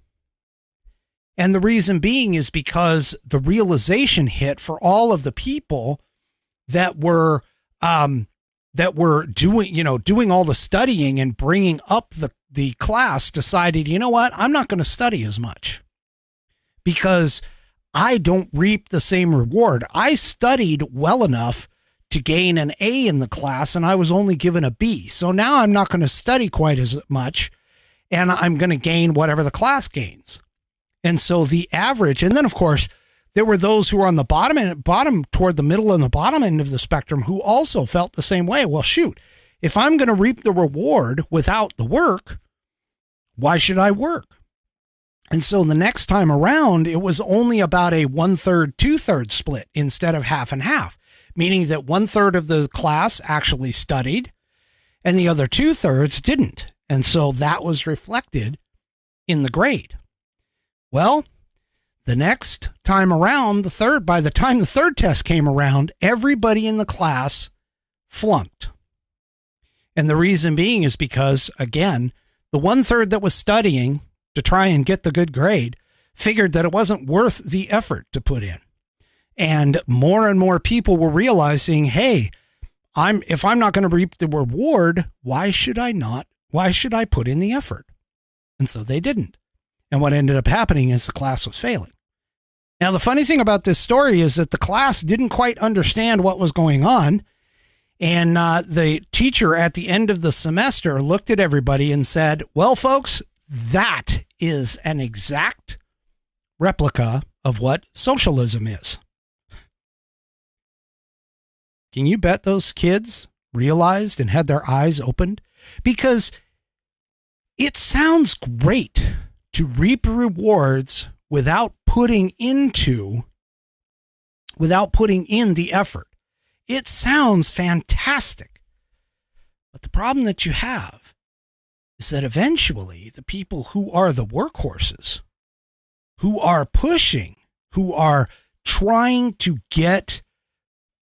Speaker 4: And the reason being is because the realization hit for all of the people that were doing all the studying and bringing up the class decided, you know what, I'm not going to study as much because I don't reap the same reward. I studied well enough to gain an A in the class and I was only given a B. So now I'm not going to study quite as much and I'm going to gain whatever the class gains. And so the average, and then of course, there were those who were on the bottom toward the middle and the bottom end of the spectrum who also felt the same way. Well, shoot, if I'm going to reap the reward without the work, why should I work? And so the next time around, it was only about a 1/3, 2/3 split instead of half and half, meaning that 1/3 of the class actually studied and the other 2/3 didn't. And so that was reflected in the grade. Well, the next time around, by the time the third test came around, everybody in the class flunked. And the reason being is because, again, the 1/3 that was studying to try and get the good grade figured that it wasn't worth the effort to put in. And more people were realizing, hey, if I'm not going to reap the reward, why should I put in the effort? And so they didn't. And what ended up happening is the class was failing. Now, the funny thing about this story is that the class didn't quite understand what was going on. And the teacher at the end of the semester looked at everybody and said, well, folks, that is an exact replica of what socialism is. Can you bet those kids realized and had their eyes opened? Because it sounds great to reap rewards without putting in the effort. It sounds fantastic. But the problem that you have is that eventually the people who are the workhorses, who are pushing, who are trying to get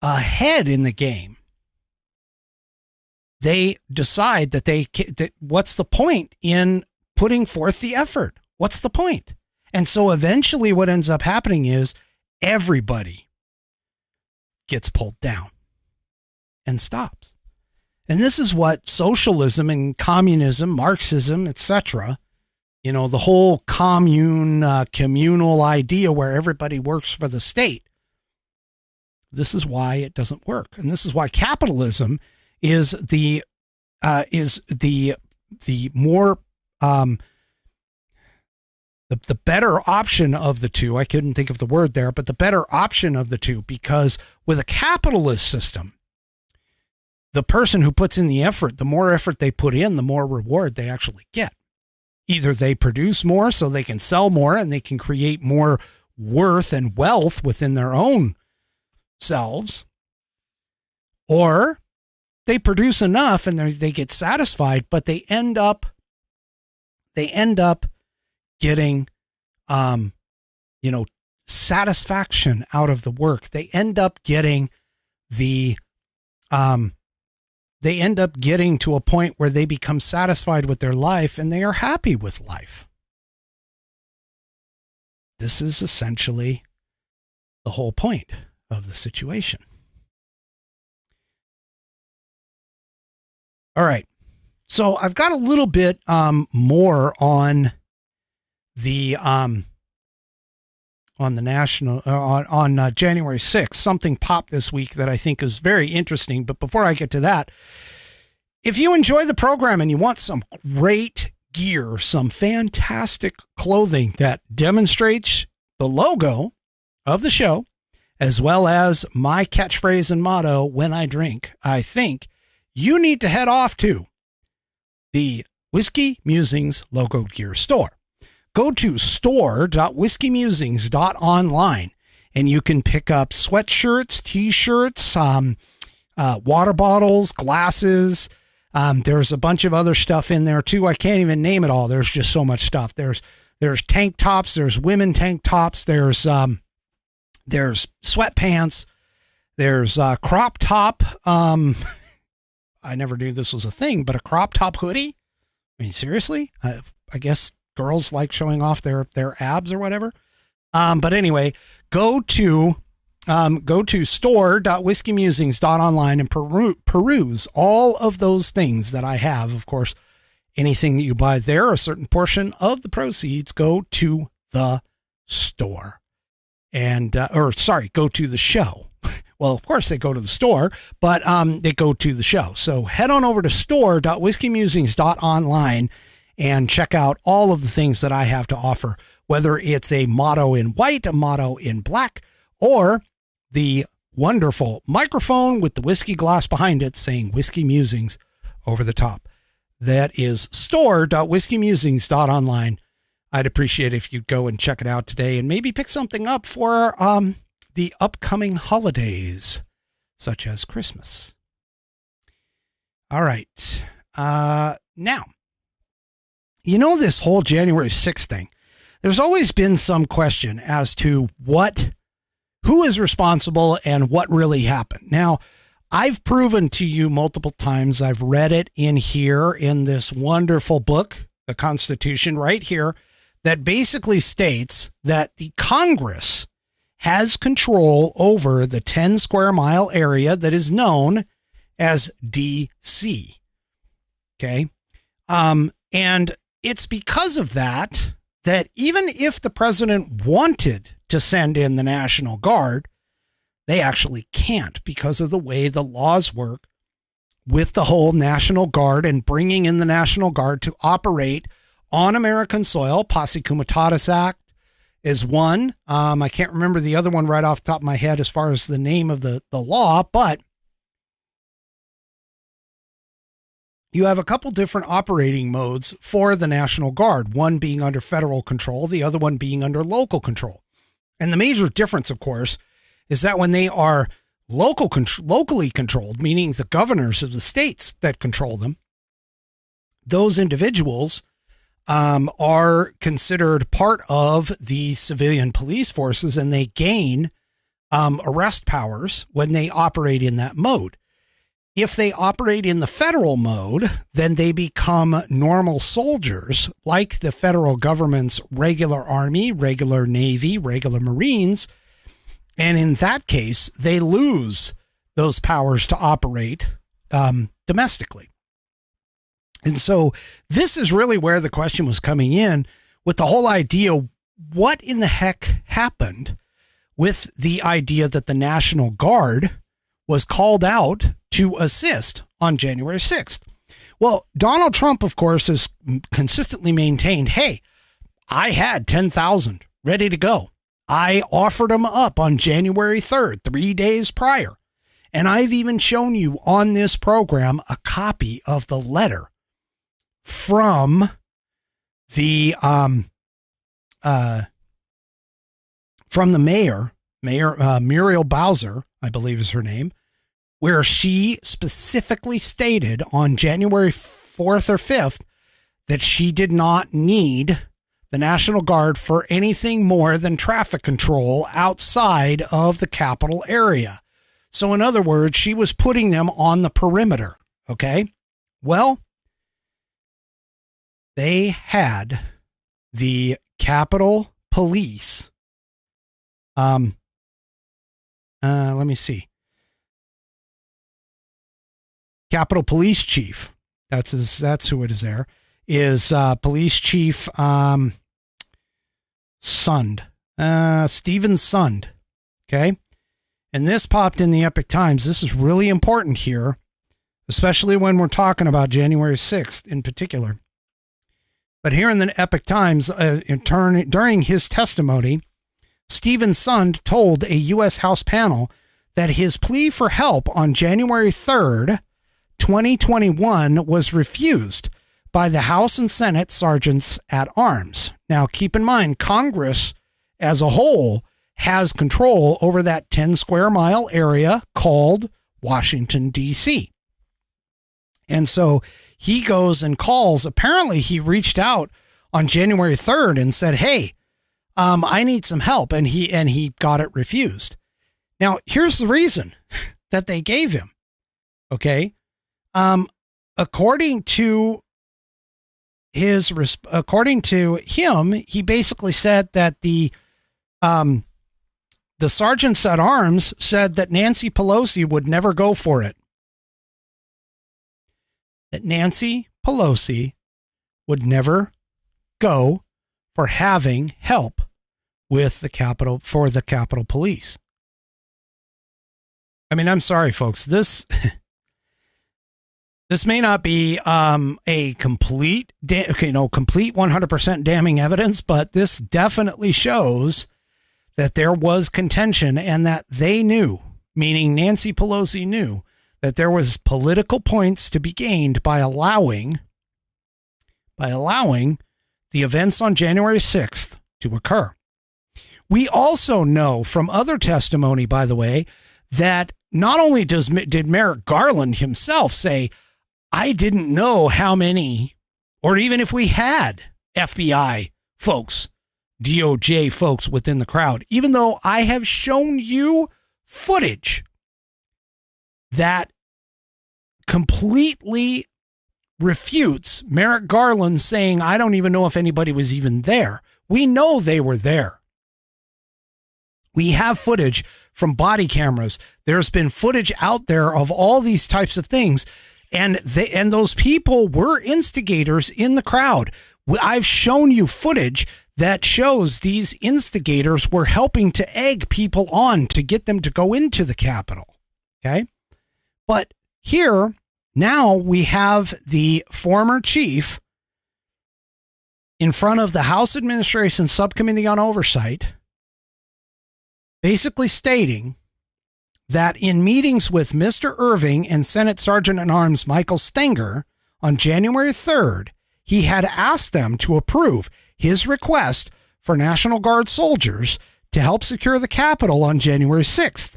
Speaker 4: ahead in the game, they decide that what's the point in putting forth the effort? What's the point? And so eventually what ends up happening is everybody gets pulled down and stops. And this is what socialism and communism, Marxism, etc., the whole communal idea where everybody works for the state. This is why it doesn't work. And this is why capitalism is the more the better option of the two. I couldn't think of the word there, but the better option of the two, because with a capitalist system, the person who puts in the effort, the more effort they put in, the more reward they actually get. Either they produce more so they can sell more and they can create more worth and wealth within their own selves, or they produce enough and they get satisfied, but they end up getting, satisfaction out of the work. They end up getting to a point where they become satisfied with their life and they are happy with life. This is essentially the whole point of the situation. All right. So I've got a little bit more on the national on January 6th. Something popped this week that I think is very interesting. But before I get to that, if you enjoy the program and you want some great gear, some fantastic clothing that demonstrates the logo of the show, as well as my catchphrase and motto, when I drink, I think, you need to head off to the Whiskey Musings logo gear store. Go to store.whiskeymusings.online and you can pick up sweatshirts, t-shirts, water bottles, glasses. There's a bunch of other stuff in there too. I can't even name it all. There's just so much stuff. There's tank tops. There's women tank tops. There's sweatpants. There's crop top. I never knew this was a thing, but a crop top hoodie. I mean, seriously? I guess girls like showing off their abs or whatever. But anyway, go to store.whiskeymusings.online and peruse all of those things that I have. Of course, anything that you buy there, a certain portion of the proceeds go to the store. And, go to the show. Well, of course they go to the store, but they go to the show. So head on over to store.whiskeymusings.online and check out all of the things that I have to offer, whether it's a motto in white, a motto in black, or the wonderful microphone with the whiskey glass behind it saying Whiskey Musings over the top. That is store.whiskeymusings.online. I'd appreciate if you'd go and check it out today and maybe pick something up for the upcoming holidays, such as Christmas. All right. Now, this whole January 6th thing, there's always been some question as to who is responsible and what really happened. Now, I've proven to you multiple times, I've read it in here in this wonderful book, the Constitution, right here, that basically states that the Congress has control over the 10 square mile area that is known as DC. Okay. And it's because of that even if the president wanted to send in the National Guard, they actually can't because of the way the laws work with the whole National Guard and bringing in the National Guard to operate on American soil. Posse Comitatus Act is one. I can't remember the other one right off the top of my head as far as the name of the law, but you have a couple different operating modes for the National Guard, one being under federal control, the other one being under local control. And the major difference, of course, is that when they are locally controlled, meaning the governors of the states that control them, those individuals are considered part of the civilian police forces, and they gain arrest powers when they operate in that mode. If they operate in the federal mode, then they become normal soldiers like the federal government's regular Army, regular Navy, regular Marines. And in that case, they lose those powers to operate domestically. And so this is really where the question was coming in with the whole idea, what in the heck happened with the idea that the National Guard was called out to assist on January 6th. Well, Donald Trump, of course, has consistently maintained, hey, I had 10,000 ready to go. I offered them up on January 3rd, 3 days prior. And I've even shown you on this program a copy of the letter from the mayor, Muriel Bowser, I believe is her name, where she specifically stated on January 4th or 5th that she did not need the National Guard for anything more than traffic control outside of the Capitol area. So in other words, she was putting them on the perimeter. Okay. Well, they had the Capitol Police. Let me see. Capitol Police Chief. That's who it is there. Is Police Chief Sund. Stephen Sund. Okay. And this popped in the Epic Times. This is really important here, especially when we're talking about January 6th in particular. But here in the Epic Times, during his testimony, Stephen Sund told a U.S. House panel that his plea for help on January 3rd, 2021 was refused by the House and Senate sergeants at arms. Now, keep in mind, Congress as a whole has control over that 10 square mile area called Washington, D.C. And so he goes and calls. Apparently, he reached out on January 3rd and said, hey, I need some help. And he got it refused. Now, here's the reason that they gave him. Okay. According to him, he basically said that the sergeants at arms said that Nancy Pelosi would never go for it. That Nancy Pelosi would never go for having help with the Capitol Police. I mean, I'm sorry, folks. This may not be a complete 100% damning evidence, but this definitely shows that there was contention and that they knew, meaning Nancy Pelosi knew, that there was political points to be gained by allowing the events on January 6th to occur. We also know from other testimony, by the way, that not only did Merrick Garland himself say, I didn't know how many, or even if we had FBI folks, DOJ folks within the crowd, even though I have shown you footage that completely refutes Merrick Garland saying, I don't even know if anybody was even there. We know they were there. We have footage from body cameras. There's been footage out there of all these types of things. And those people were instigators in the crowd. I've shown you footage that shows these instigators were helping to egg people on to get them to go into the Capitol. Okay. But here, now we have the former chief in front of the House Administration Subcommittee on Oversight, basically stating that in meetings with Mr. Irving and Senate Sergeant at Arms Michael Stenger on January 3rd, he had asked them to approve his request for National Guard soldiers to help secure the Capitol on January 6th.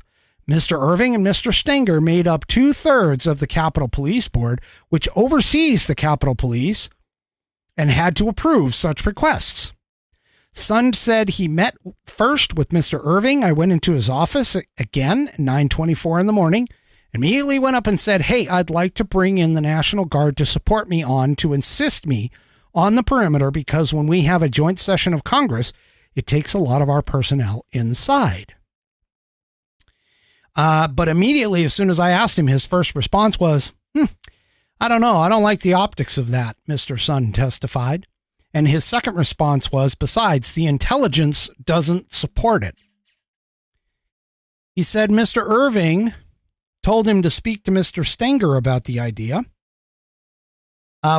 Speaker 4: Mr. Irving and Mr. Stenger made up 2/3 of the Capitol Police Board, which oversees the Capitol Police, and had to approve such requests. Sund said he met first with Mr. Irving. I went into his office again, 9:24 in the morning. Immediately went up and said, hey, I'd like to bring in the National Guard to support me to assist me on the perimeter, because when we have a joint session of Congress, it takes a lot of our personnel inside. But immediately, as soon as I asked him, his first response was, I don't know. I don't like the optics of that, Mr. Sund testified. And his second response was, besides, the intelligence doesn't support it. He said Mr. Irving told him to speak to Mr. Stenger about the idea,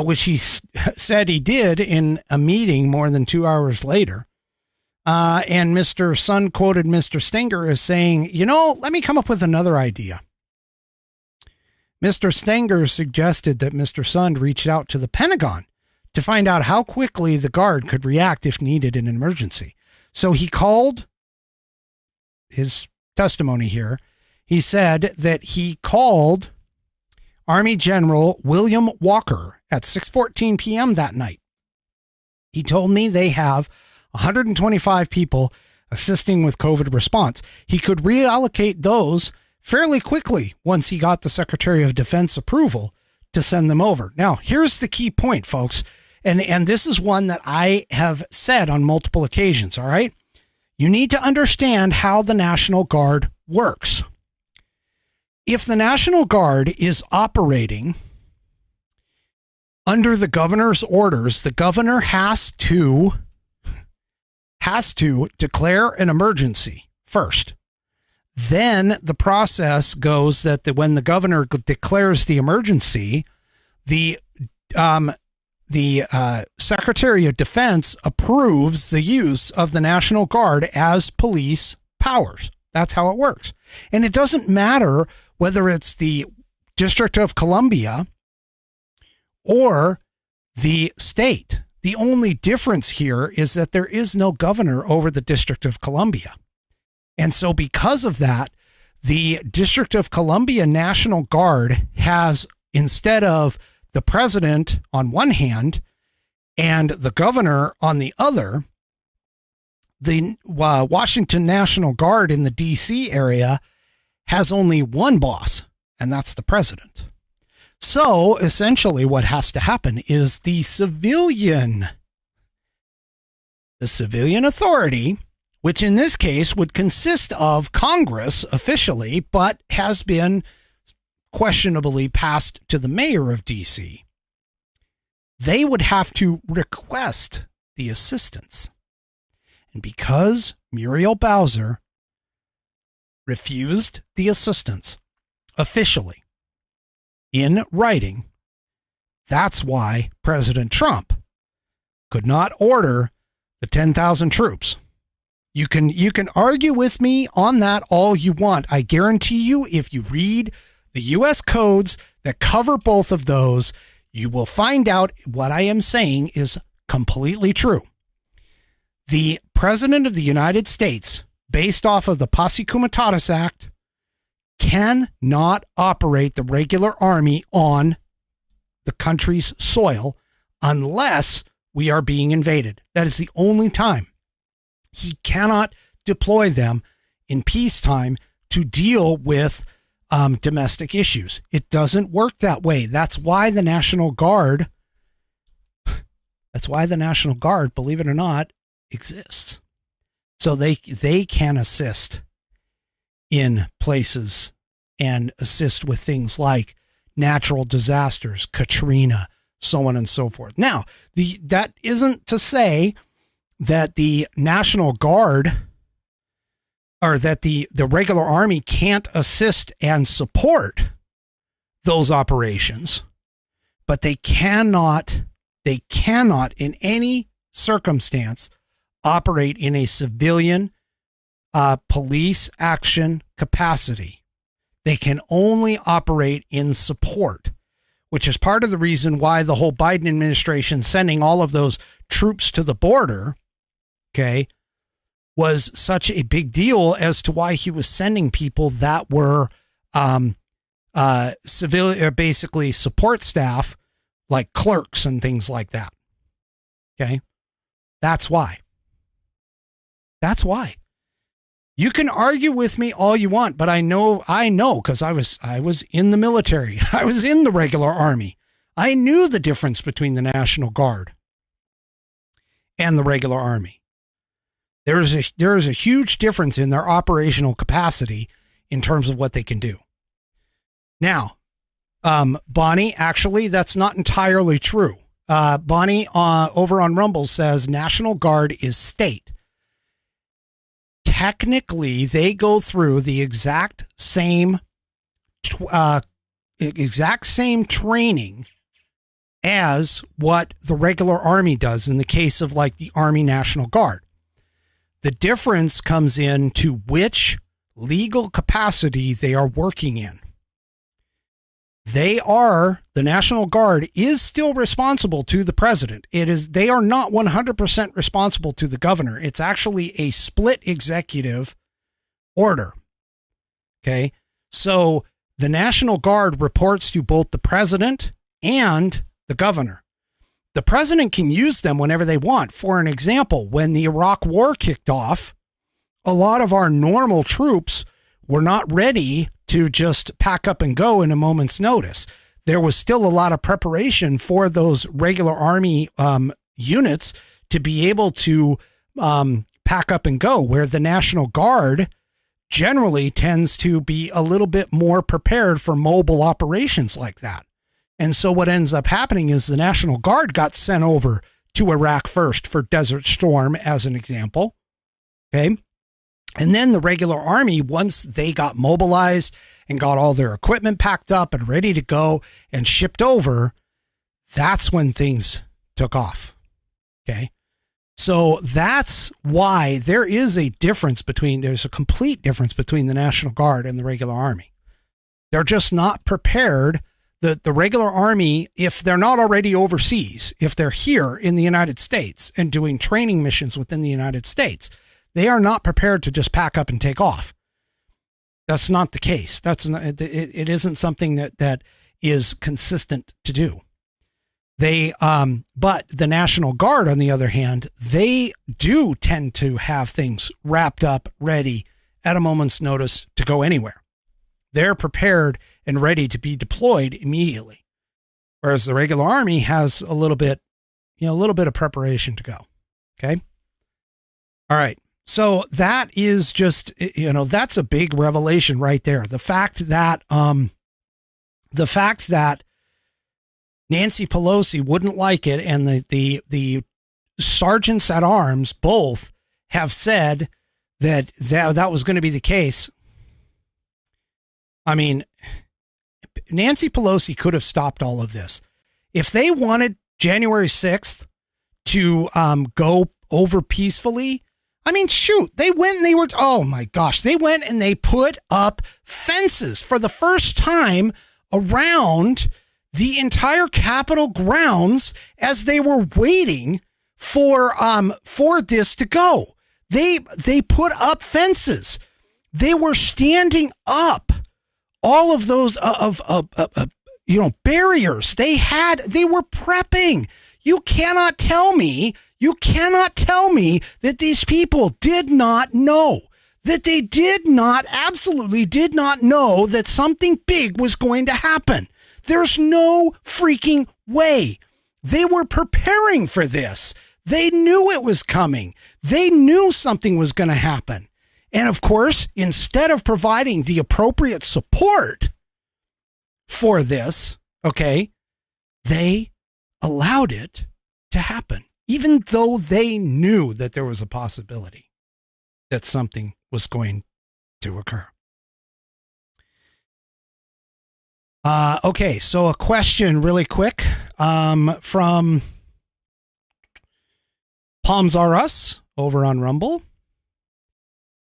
Speaker 4: which he said he did in a meeting more than 2 hours later. And Mr. Sund quoted Mr. Stenger as saying, let me come up with another idea. Mr. Stenger suggested that Mr. Sund reached out to the Pentagon to find out how quickly the Guard could react if needed in an emergency. So he called his testimony here. He said that he called Army General William Walker at 6:14 p.m. that night. He told me they have 125 people assisting with COVID response. He could reallocate those fairly quickly once he got the Secretary of Defense approval to send them over. Now, here's the key point, folks. And this is one that I have said on multiple occasions, all right? You need to understand how the National Guard works. If the National Guard is operating under the governor's orders, the governor has to declare an emergency first. Then the process goes that when the governor declares the emergency, the Secretary of Defense approves the use of the National Guard as police powers. That's how it works. And it doesn't matter whether it's the District of Columbia or the state. The only difference here is that there is no governor over the District of Columbia. And so because of that, the District of Columbia National Guard has, instead of the president on one hand and the governor on the other, the Washington National Guard in the D.C. area has only one boss, and that's the president. So essentially what has to happen is the civilian authority, which in this case would consist of Congress officially, but has been questionably passed to the mayor of D.C., they would have to request the assistance. And because Muriel Bowser refused the assistance officially in writing, that's why President Trump could not order the 10,000 troops. You can argue with me on that all you want. I guarantee you, if you read the U.S. codes that cover both of those, you will find out what I am saying is completely true. The President of the United States, based off of the Posse Comitatus Act, cannot operate the regular army on the country's soil unless we are being invaded. That is the only time. He cannot deploy them in peacetime to deal with domestic issues. It doesn't work that way. That's why the National Guard, believe it or not, exists. So they can assist in places and assist with things like natural disasters, Katrina, so on and so forth. Now, that isn't to say that the National Guard or that the regular army can't assist and support those operations, but they cannot in any circumstance operate in a civilian police action capacity. They can only operate in support, which is part of the reason why the whole Biden administration sending all of those troops to the border, okay, was such a big deal as to why he was sending people that were civilian, basically support staff, like clerks and things like that. Okay, that's why. That's why. You can argue with me all you want, but I know, because I was in the military. I was in the regular army. I knew the difference between the National Guard and the regular army. There is a huge difference in their operational capacity in terms of what they can do. Now, Bonnie, actually, that's not entirely true. Bonnie over on Rumble says National Guard is state. Technically, they go through the exact same training as what the regular Army does in the case of like the Army National Guard. The difference comes in to which legal capacity they are working in. The National Guard is still responsible to the president. They are not 100% responsible to the governor. It's actually a split executive order. Okay. So the National Guard reports to both the president and the governor. The president can use them whenever they want. For an example, when the Iraq War kicked off, a lot of our normal troops were not ready to just pack up and go in a moment's notice. There was still a lot of preparation for those regular Army units to be able to pack up and go, where the National Guard generally tends to be a little bit more prepared for mobile operations like that. And so what ends up happening is the National Guard got sent over to Iraq first for Desert Storm, as an example. Okay. And then the regular Army, once they got mobilized and got all their equipment packed up and ready to go and shipped over, that's when things took off. Okay. So that's why there's a complete difference between the National Guard and the regular Army. They're just not prepared. The regular Army, if they're not already overseas, if they're here in the United States and doing training missions within the United States, they are not prepared to just pack up and take off. That's not the case. It isn't something that is consistent to do. But the National Guard, on the other hand, they do tend to have things wrapped up, ready at a moment's notice to go anywhere. They're prepared and ready to be deployed immediately. Whereas the regular Army has a little bit of preparation to go. Okay. All right. So that is just, that's a big revelation right there. The fact that Nancy Pelosi wouldn't like it, and the sergeants at arms both have said that was going to be the case. I mean, Nancy Pelosi could have stopped all of this. If they wanted January 6th to go over peacefully, I mean, shoot, they went and they went and they put up fences for the first time around the entire Capitol grounds as they were waiting for this to go. They put up fences. They were standing up all of those barriers. They were prepping. You cannot tell me that these people did not know, that they absolutely did not know that something big was going to happen. There's no freaking way. They were preparing for this. They knew it was coming. They knew something was going to happen. And of course, instead of providing the appropriate support for this, okay, they allowed it to happen, even though they knew that there was a possibility that something was going to occur. Okay, so a question really quick from Palms R Us over on Rumble.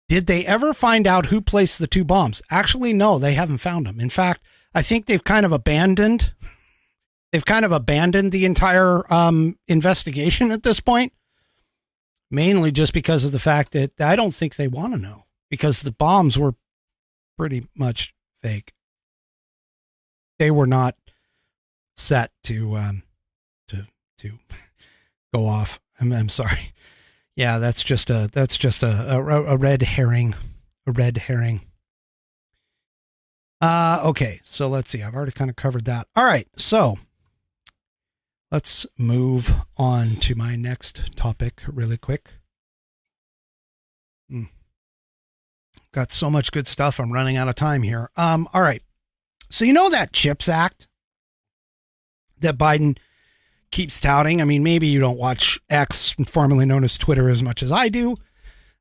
Speaker 4: Did they ever find out who placed the two bombs? Actually, no, they haven't found them. In fact, I think they've kind of abandoned the entire investigation at this point, mainly just because of the fact that I don't think they want to know, because the bombs were pretty much fake. They were not set to go off. I'm sorry. Yeah, that's just a red herring. A red herring. Okay, so let's see. I've already kind of covered that. All right, so let's move on to my next topic really quick. Got so much good stuff. I'm running out of time here. All right. So you know that CHIPS Act that Biden keeps touting? I mean, maybe you don't watch X, formerly known as Twitter, as much as I do.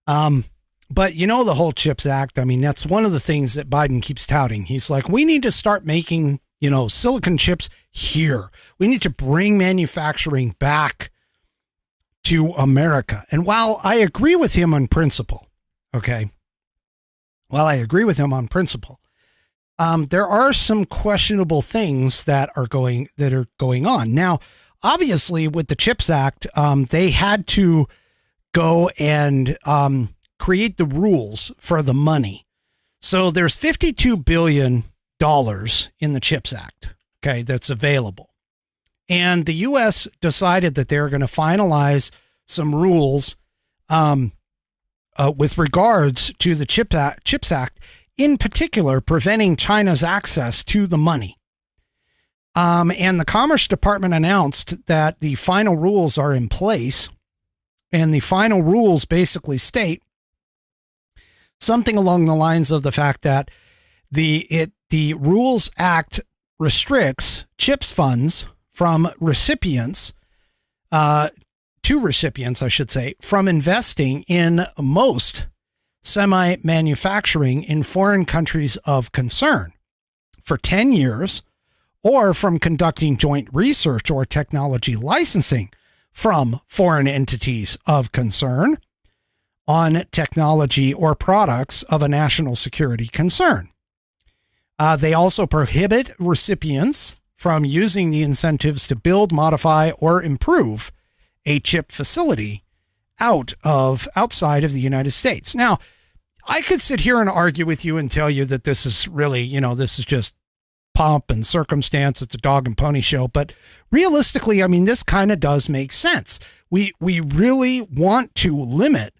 Speaker 4: But you know the whole CHIPS Act. I mean, that's one of the things that Biden keeps touting. He's like, we need to start making, silicon chips here. We need to bring manufacturing back to America. And while I agree with him on principle, okay, there are some questionable things that are going on. Now, obviously, with the CHIPS Act, they had to go and create the rules for the money. So there's $52 billion in the CHIPS Act, okay, that's available. And the U.S. decided that they're going to finalize some rules with regards to the CHIPS Act, in particular, preventing China's access to the money. And the Commerce Department announced that the final rules are in place, and the final rules basically state something along the lines of the fact that the Rules Act restricts CHIPS funds from recipients, to recipients, I should say, from investing in most semi-manufacturing in foreign countries of concern for 10 years, or from conducting joint research or technology licensing from foreign entities of concern on technology or products of a national security concern. They also prohibit recipients from using the incentives to build, modify, or improve a chip facility outside of the United States. Now, I could sit here and argue with you and tell you that this is really, this is just pomp and circumstance. It's a dog and pony show. But realistically, I mean, this kind of does make sense. We really want to limit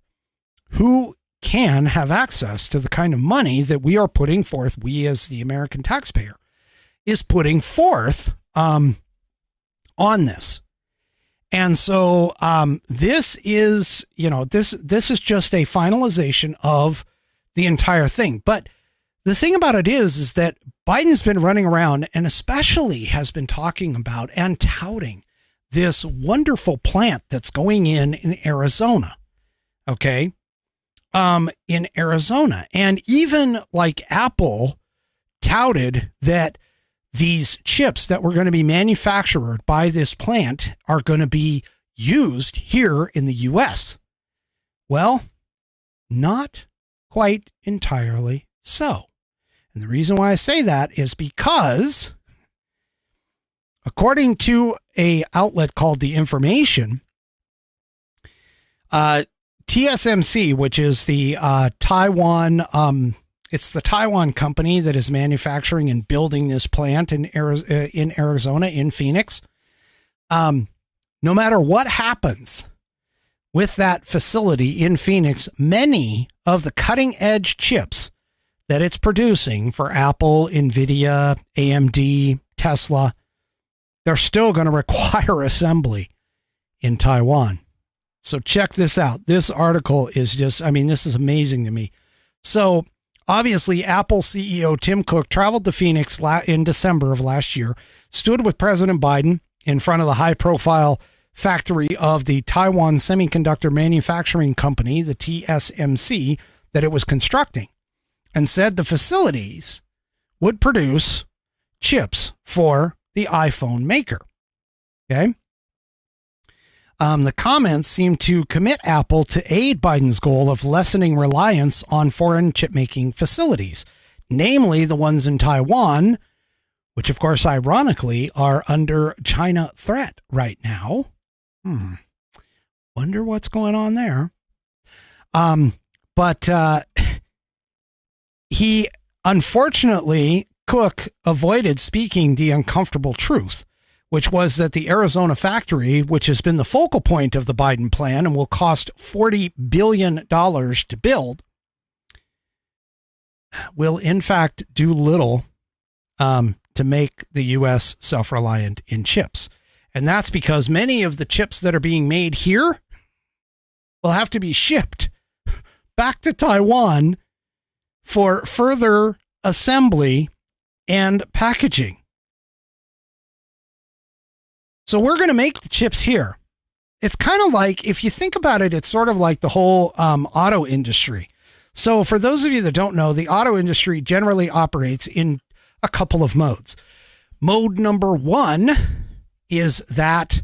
Speaker 4: who can have access to the kind of money that we are putting forth, we as the American taxpayer is putting forth on this. And so this is, this is just a finalization of the entire thing. But the thing about it is that Biden's been running around and especially has been talking about and touting this wonderful plant that's going in Arizona. Okay. In Arizona. And even like Apple touted that these chips that were going to be manufactured by this plant are going to be used here in the U.S. Well, not quite entirely so. And the reason why I say that is because, according to an outlet called The Information, TSMC, which is the Taiwan, it's the Taiwan company that is manufacturing and building this plant in Arizona, in Phoenix. No matter what happens with that facility in Phoenix, many of the cutting edge chips that it's producing for Apple, Nvidia, AMD, Tesla, they're still going to require assembly in Taiwan. So check this out. This article is just, this is amazing to me. So obviously, Apple CEO Tim Cook traveled to Phoenix in December of last year, stood with President Biden in front of the high-profile factory of the Taiwan Semiconductor Manufacturing Company, the TSMC, that it was constructing, and said the facilities would produce chips for the iPhone maker. Okay? The comments seem to commit Apple to aid Biden's goal of lessening reliance on foreign chip-making facilities, namely the ones in Taiwan, which, of course, ironically, are under China threat right now. Wonder what's going on there. But unfortunately, Cook avoided speaking the uncomfortable truth, which was that the Arizona factory, which has been the focal point of the Biden plan and will cost $40 billion to build, will in fact do little to make the U.S. self-reliant in chips. And that's because many of the chips that are being made here will have to be shipped back to Taiwan for further assembly and packaging. So we're going to make the chips here. It's kind of like, if you think about it, it's sort of like the whole auto industry. So for those of you that don't know, the auto industry generally operates in a couple of modes. Mode number one is that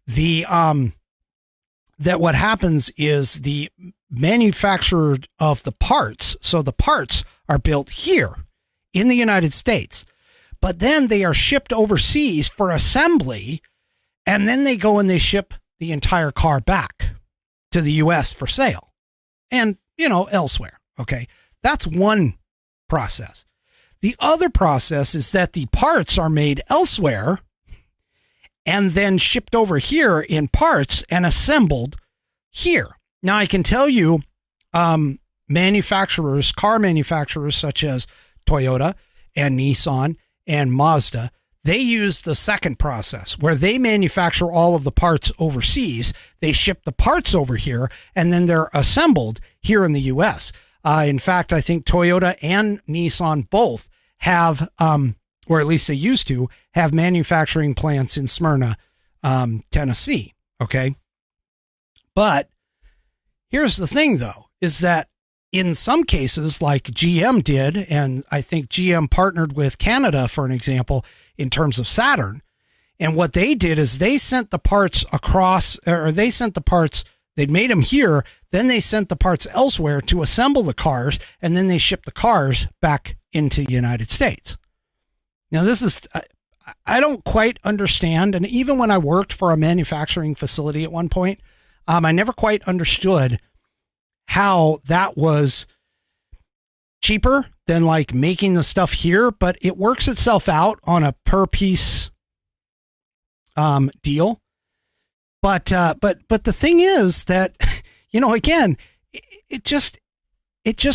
Speaker 4: that what happens is the manufacturer of the parts, so the parts are built here in the United States, but then they are shipped overseas for assembly, and then they go and they ship the entire car back to the US for sale and, elsewhere. Okay. That's one process. The other process is that the parts are made elsewhere and then shipped over here in parts and assembled here. Now, I can tell you, car manufacturers such as Toyota and Nissan and Mazda, they use the second process where they manufacture all of the parts overseas. They ship the parts over here and then they're assembled here in the U.S. In fact, I think Toyota and Nissan both have, or at least they used to have, manufacturing plants in Smyrna, Tennessee. Okay. But here's the thing, though, is that in some cases, like GM did, and I think GM partnered with Canada, for an example, in terms of Saturn. And what they did is they sent the parts across, or they sent the parts, they'd made them here, then they sent the parts elsewhere to assemble the cars, and then they shipped the cars back into the United States. Now, this is, I don't quite understand. And even when I worked for a manufacturing facility at one point, I never quite understood how that was cheaper than like making the stuff here, but it works itself out on a per piece deal. But the thing is that, again, it just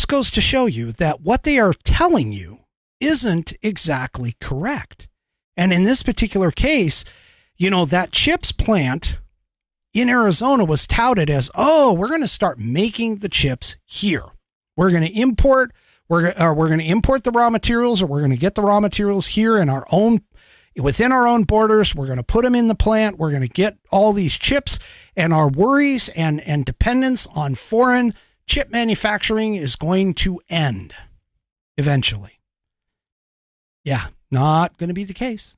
Speaker 4: goes to show you that what they are telling you isn't exactly correct. And in this particular case, that chips plant in Arizona was touted as, we're going to start making the chips here. We're going to import, we're going to import the raw materials, or we're going to get the raw materials here within our own borders. We're going to put them in the plant. We're going to get all these chips, and our worries and dependence on foreign chip manufacturing is going to end eventually. Yeah, not going to be the case.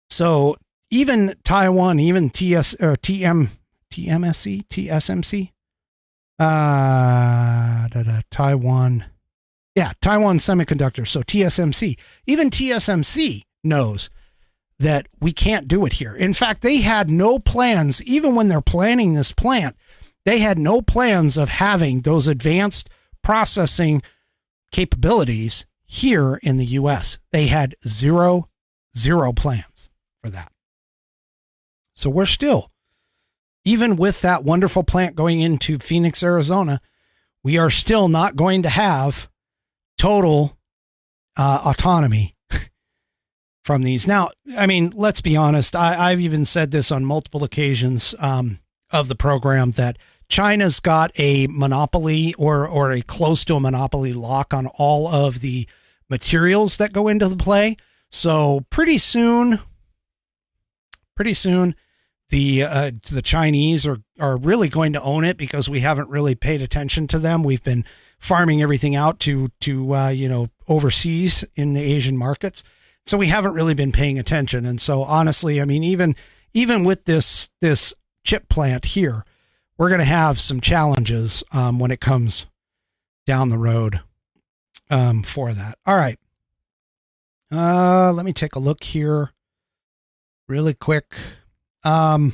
Speaker 4: So even Taiwan, even TSMC, Taiwan Semiconductor. So TSMC, even TSMC knows that we can't do it here. In fact, they had no plans, even when they're planning this plant, they had no plans of having those advanced processing capabilities here in the US. They had zero plans for that. So we're still, even with that wonderful plant going into Phoenix, Arizona, we are still not going to have total autonomy from these. Now, I mean, let's be honest. I've even said this on multiple occasions of the program that China's got a monopoly or a close to a monopoly lock on all of the materials that go into the play. So pretty soon the Chinese are really going to own it, because we haven't really paid attention to them. We've been farming everything out to overseas in the Asian markets. So we haven't really been paying attention. And so honestly, I mean, even with this chip plant here, we're going to have some challenges when it comes down the road for that. All right. Let me take a look here really quick. I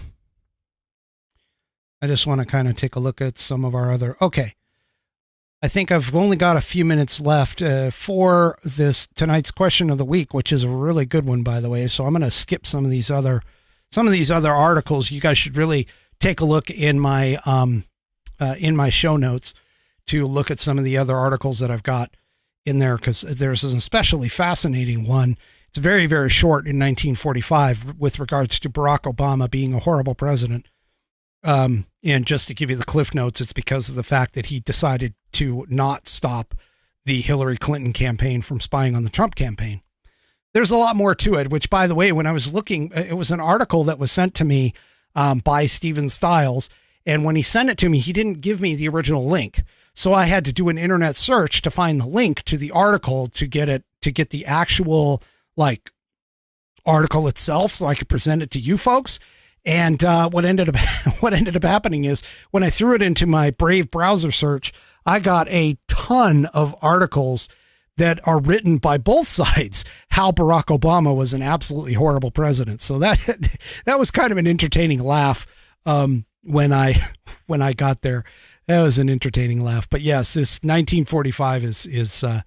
Speaker 4: just want to kind of take a look at some of our other, okay. I think I've only got a few minutes left for tonight's question of the week, which is a really good one, by the way. So I'm going to skip some of these other articles. You guys should really take a look in my show notes to look at some of the other articles that I've got in there, because there's an especially fascinating one. It's very, very short in 1945 with regards to Barack Obama being a horrible president. And just to give you the cliff notes, it's because of the fact that he decided to not stop the Hillary Clinton campaign from spying on the Trump campaign. There's a lot more to it, which, by the way, when I was looking, it was an article that was sent to me by Stephen Stiles. And when he sent it to me, he didn't give me the original link. So I had to do an internet search to find the link to the article to get the actual article itself, so I could present it to you folks. And what ended up happening is when I threw it into my Brave browser search, I got a ton of articles that are written by both sides, how Barack Obama was an absolutely horrible president. So that was kind of an entertaining laugh when I got there. That was an entertaining laugh. But yes, this 1945 is the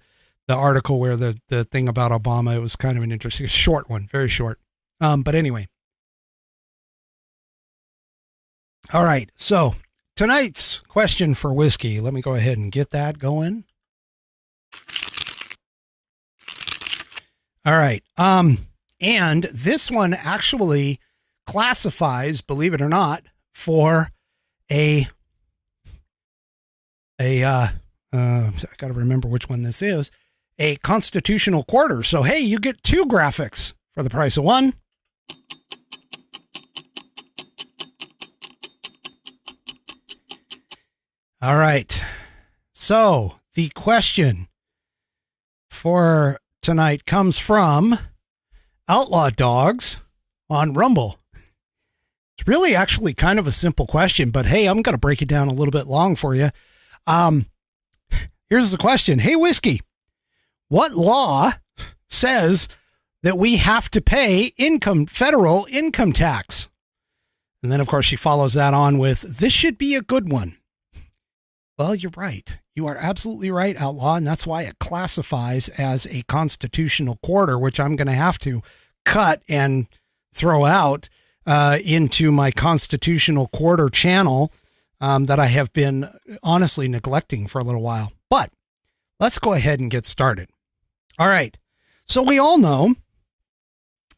Speaker 4: article where the thing about Obama, it was kind of an interesting, short one, very short. But anyway. All right. So tonight's question for whiskey, let me go ahead and get that going. All right. And this one actually classifies, believe it or not, for I got to remember which one this is, a constitutional quarter. So, hey, you get 2 graphics for the price of 1. All right. So the question for tonight comes from Outlaw Dogs on Rumble. It's really actually kind of a simple question, but hey, I'm going to break it down a little bit long for you. Here's the question. Hey, Whiskey, what law says that we have to pay federal income tax? And then, of course, she follows that on with, this should be a good one. Well, you're right. You are absolutely right, Outlaw, and that's why it classifies as a constitutional quarter, which I'm going to have to cut and throw out into my constitutional quarter channel that I have been honestly neglecting for a little while. But let's go ahead and get started. All right. So we all know,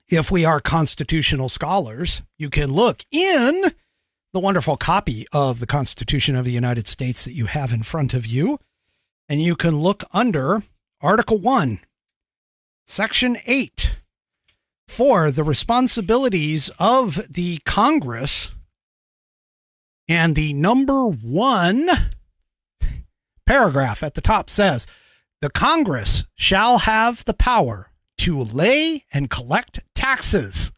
Speaker 4: if we are constitutional scholars, you can look in the wonderful copy of the Constitution of the United States that you have in front of you, and you can look under Article 1, Section 8, for the responsibilities of the Congress, and the number 1 paragraph at the top says, the Congress shall have the power to lay and collect taxes,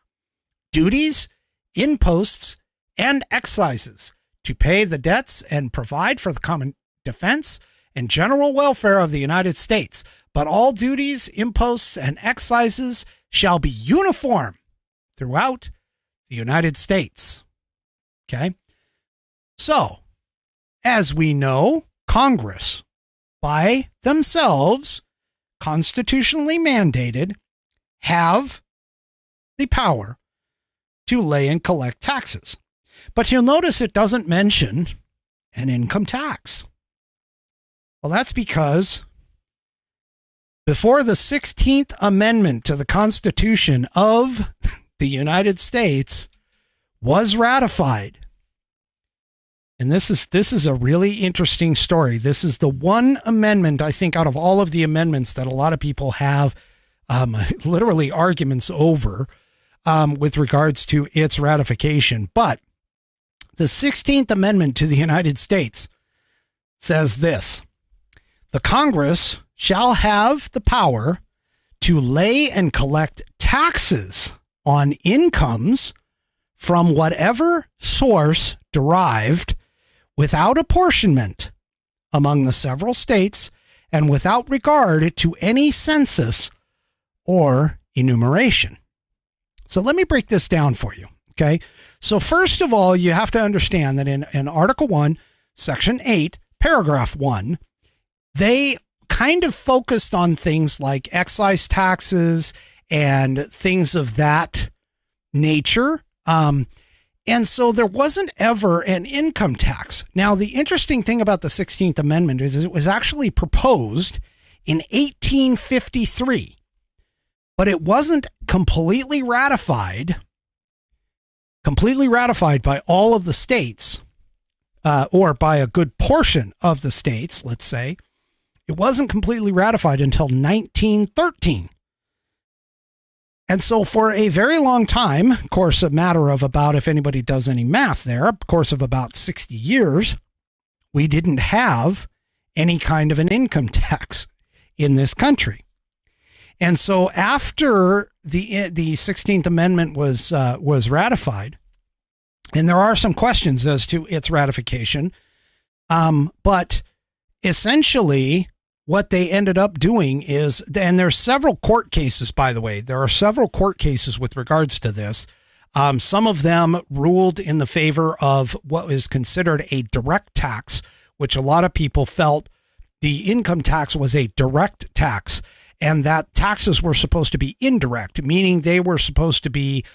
Speaker 4: duties, imposts, and excises, to pay the debts and provide for the common defense and general welfare of the United States. But all duties, imposts, and excises shall be uniform throughout the United States. Okay? So, as we know, Congress, by themselves, constitutionally mandated, have the power to lay and collect taxes. But you'll notice it doesn't mention an income tax. Well, that's because before the 16th Amendment to the Constitution of the United States was ratified, and this is a really interesting story. This is the one amendment, I think, out of all of the amendments that a lot of people have literally arguments over with regards to its ratification. But the 16th Amendment to the United States says this: the Congress shall have the power to lay and collect taxes on incomes from whatever source derived without apportionment among the several states and without regard to any census or enumeration. So let me break this down for you. Okay. So first of all, you have to understand that in Article 1, Section 8, Paragraph 1, they kind of focused on things like excise taxes and things of that nature. And so there wasn't ever an income tax. Now, the interesting thing about the 16th Amendment is it was actually proposed in 1853, but it wasn't completely ratified by all of the states, or by a good portion of the states, let's say. It wasn't completely ratified until 1913. And so for a very long time, of course, a matter of about, if anybody does any math there, of course, of about 60 years, we didn't have any kind of an income tax in this country. And so after the 16th Amendment was ratified, and there are some questions as to its ratification, but essentially what they ended up doing is, and there's several court cases, by the way, there are several court cases with regards to this. Some of them ruled in the favor of what is considered a direct tax, which a lot of people felt the income tax was a direct tax, and that taxes were supposed to be indirect, meaning they were supposed to be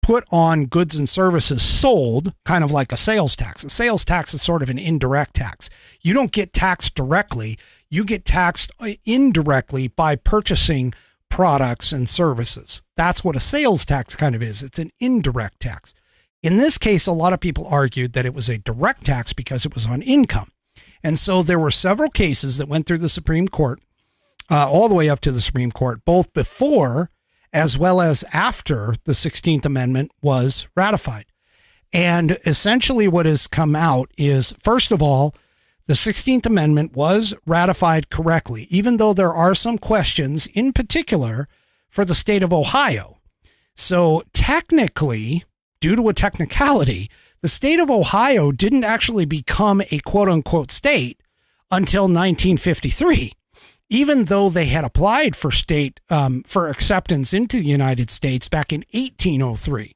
Speaker 4: put on goods and services sold, kind of like a sales tax. A sales tax is sort of an indirect tax. You don't get taxed directly. You get taxed indirectly by purchasing products and services. That's what a sales tax kind of is. It's an indirect tax. In this case, a lot of people argued that it was a direct tax because it was on income. And so there were several cases that went through the Supreme Court, all the way up to the Supreme Court, both before as well as after the 16th Amendment was ratified. And essentially what has come out is, first of all, the 16th Amendment was ratified correctly, even though there are some questions, in particular for the state of Ohio. So technically, due to a technicality, the state of Ohio didn't actually become a quote unquote state until 1953. Even though they had applied for for acceptance into the United States back in 1803.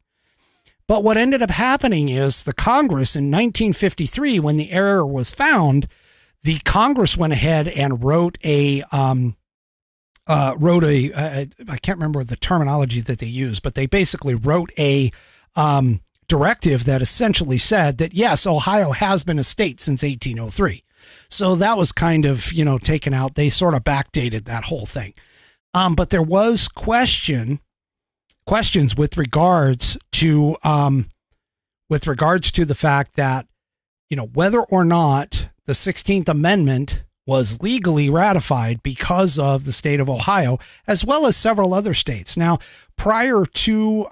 Speaker 4: But what ended up happening is the Congress in 1953, when the error was found, the Congress went ahead and wrote I can't remember the terminology that they used, but they basically wrote a directive that essentially said that, yes, Ohio has been a state since 1803. So that was kind of, taken out. They sort of backdated that whole thing. But there was questions with regards to the fact that, whether or not the 16th Amendment was legally ratified because of the state of Ohio, as well as several other states. Now, prior to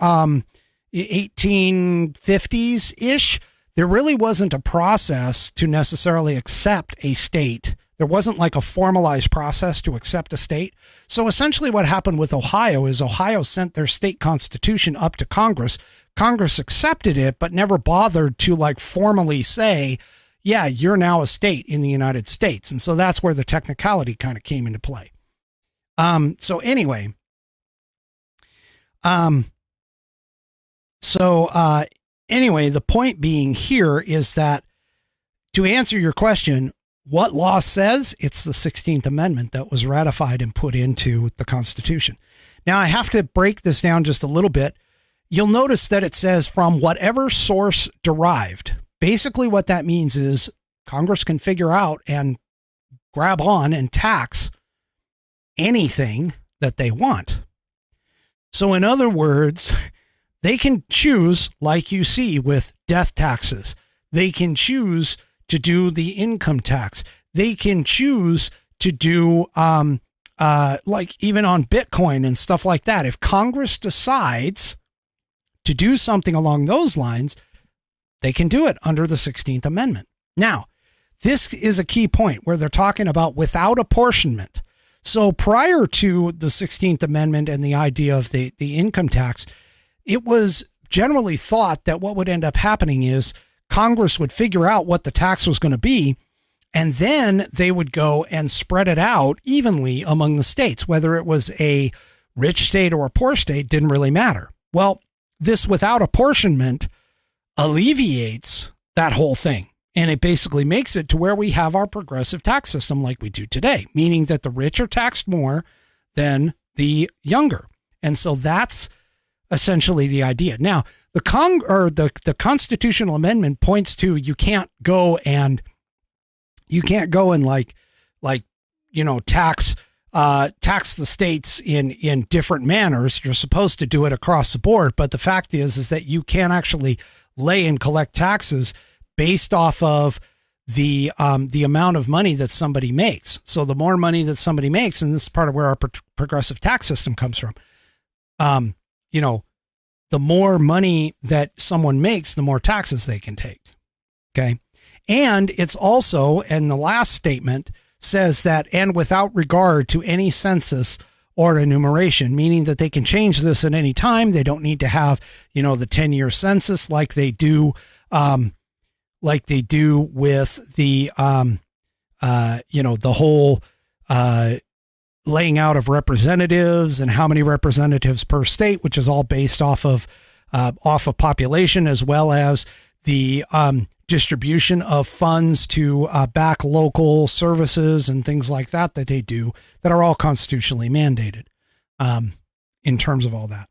Speaker 4: 1850s-ish, there really wasn't a process to necessarily accept a state. There wasn't like a formalized process to accept a state. So essentially what happened with Ohio is Ohio sent their state constitution up to Congress. Congress accepted it, but never bothered to formally say, yeah, you're now a state in the United States. And so that's where the technicality kind of came into play. Anyway, the point being here is that, to answer your question, what law says? It's the 16th Amendment that was ratified and put into the Constitution. Now, I have to break this down just a little bit. You'll notice that it says from whatever source derived. Basically, what that means is Congress can figure out and grab on and tax anything that they want. So in other words, they can choose, like you see with death taxes. They can choose to do the income tax. They can choose to do, like even on Bitcoin and stuff like that. If Congress decides to do something along those lines, they can do it under the 16th Amendment. Now, this is a key point where they're talking about without apportionment. So prior to the 16th Amendment and the idea of the income tax, it was generally thought that what would end up happening is Congress would figure out what the tax was going to be, and then they would go and spread it out evenly among the states. Whether it was a rich state or a poor state didn't really matter. Well, this without apportionment alleviates that whole thing. And it basically makes it to where we have our progressive tax system like we do today, meaning that the rich are taxed more than the younger. And so that's essentially the idea. Now, the constitutional amendment points to you can't go and tax the states in different manners. You're supposed to do it across the board, but the fact is that you can't actually lay and collect taxes based off of the amount of money that somebody makes. So the more money that somebody makes, and this is part of where our progressive tax system comes from, the more money that someone makes, the more taxes they can take. Okay. And it's also, and the last statement says that, and without regard to any census or enumeration, meaning that they can change this at any time. They don't need to have, the 10-year census like they do with the, the whole laying out of representatives and how many representatives per state, which is all based off of population, as well as the distribution of funds to back local services and things like that they do that are all constitutionally mandated in terms of all that.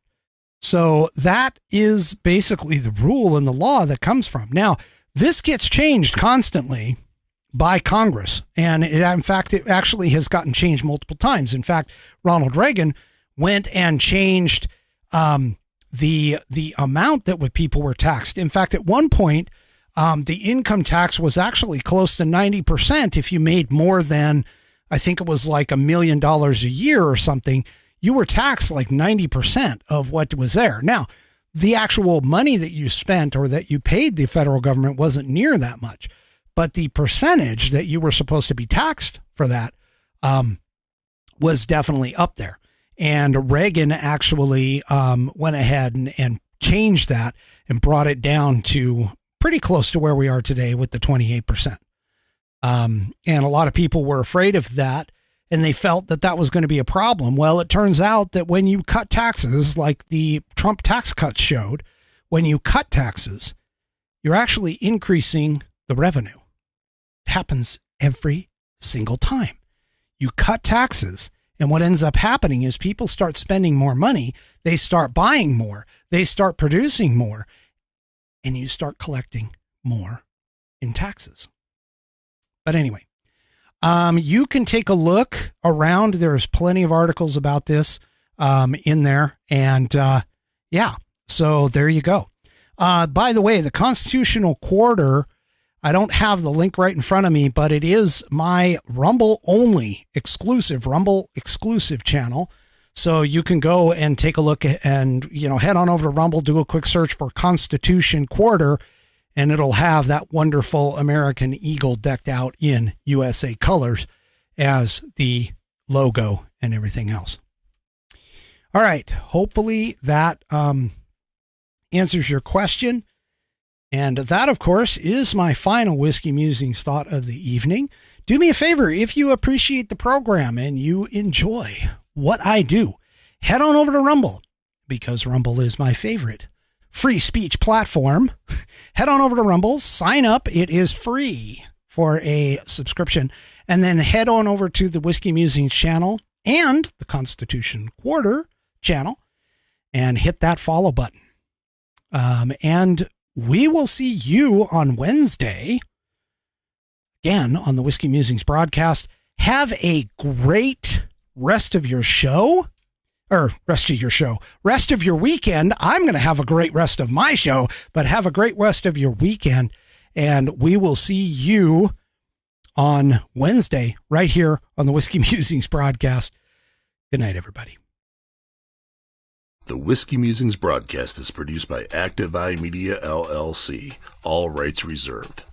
Speaker 4: So that is basically the rule and the law that comes from. Now, this gets changed constantly by Congress. And it actually has gotten changed multiple times. In fact, Ronald Reagan went and changed the amount that people were taxed. In fact, at one point, the income tax was actually close to 90%. If you made more than, I think it was like $1 million a year or something, you were taxed like 90% of what was there. Now, the actual money that you spent or that you paid the federal government wasn't near that much, but the percentage that you were supposed to be taxed for that was definitely up there. And Reagan actually went ahead and changed that and brought it down to pretty close to where we are today with the 28%. And a lot of people were afraid of that, and they felt that that was going to be a problem. Well, it turns out that when you cut taxes, like the Trump tax cuts showed, when you cut taxes, you're actually increasing the revenue. It happens every single time. You cut taxes, and what ends up happening is people start spending more money, they start buying more, they start producing more, and you start collecting more in taxes. But anyway, you can take a look around. There's plenty of articles about this in there. And so there you go. By the way, the Constitutional Quarter, I don't have the link right in front of me, but it is my Rumble exclusive channel. So you can go and take a look and, head on over to Rumble, do a quick search for Constitution Quarter, and it'll have that wonderful American eagle decked out in USA colors as the logo and everything else. All right. Hopefully that answers your question. And that, of course, is my final Whiskey Musings thought of the evening. Do me a favor, if you appreciate the program and you enjoy what I do, head on over to Rumble, because Rumble is my favorite free speech platform. Head on over to Rumble, sign up. It is free for a subscription. And then head on over to the Whiskey Musings channel and the Constitution Quarter channel and hit that follow button. And we will see you on Wednesday, again, on the Whiskey Musings broadcast. Have a great rest of your weekend. I'm going to have a great rest of my show, but have a great rest of your weekend. And we will see you on Wednesday right here on the Whiskey Musings broadcast. Good night, everybody.
Speaker 2: The Whiskey Musings broadcast is produced by Active Eye Media, LLC. All rights reserved.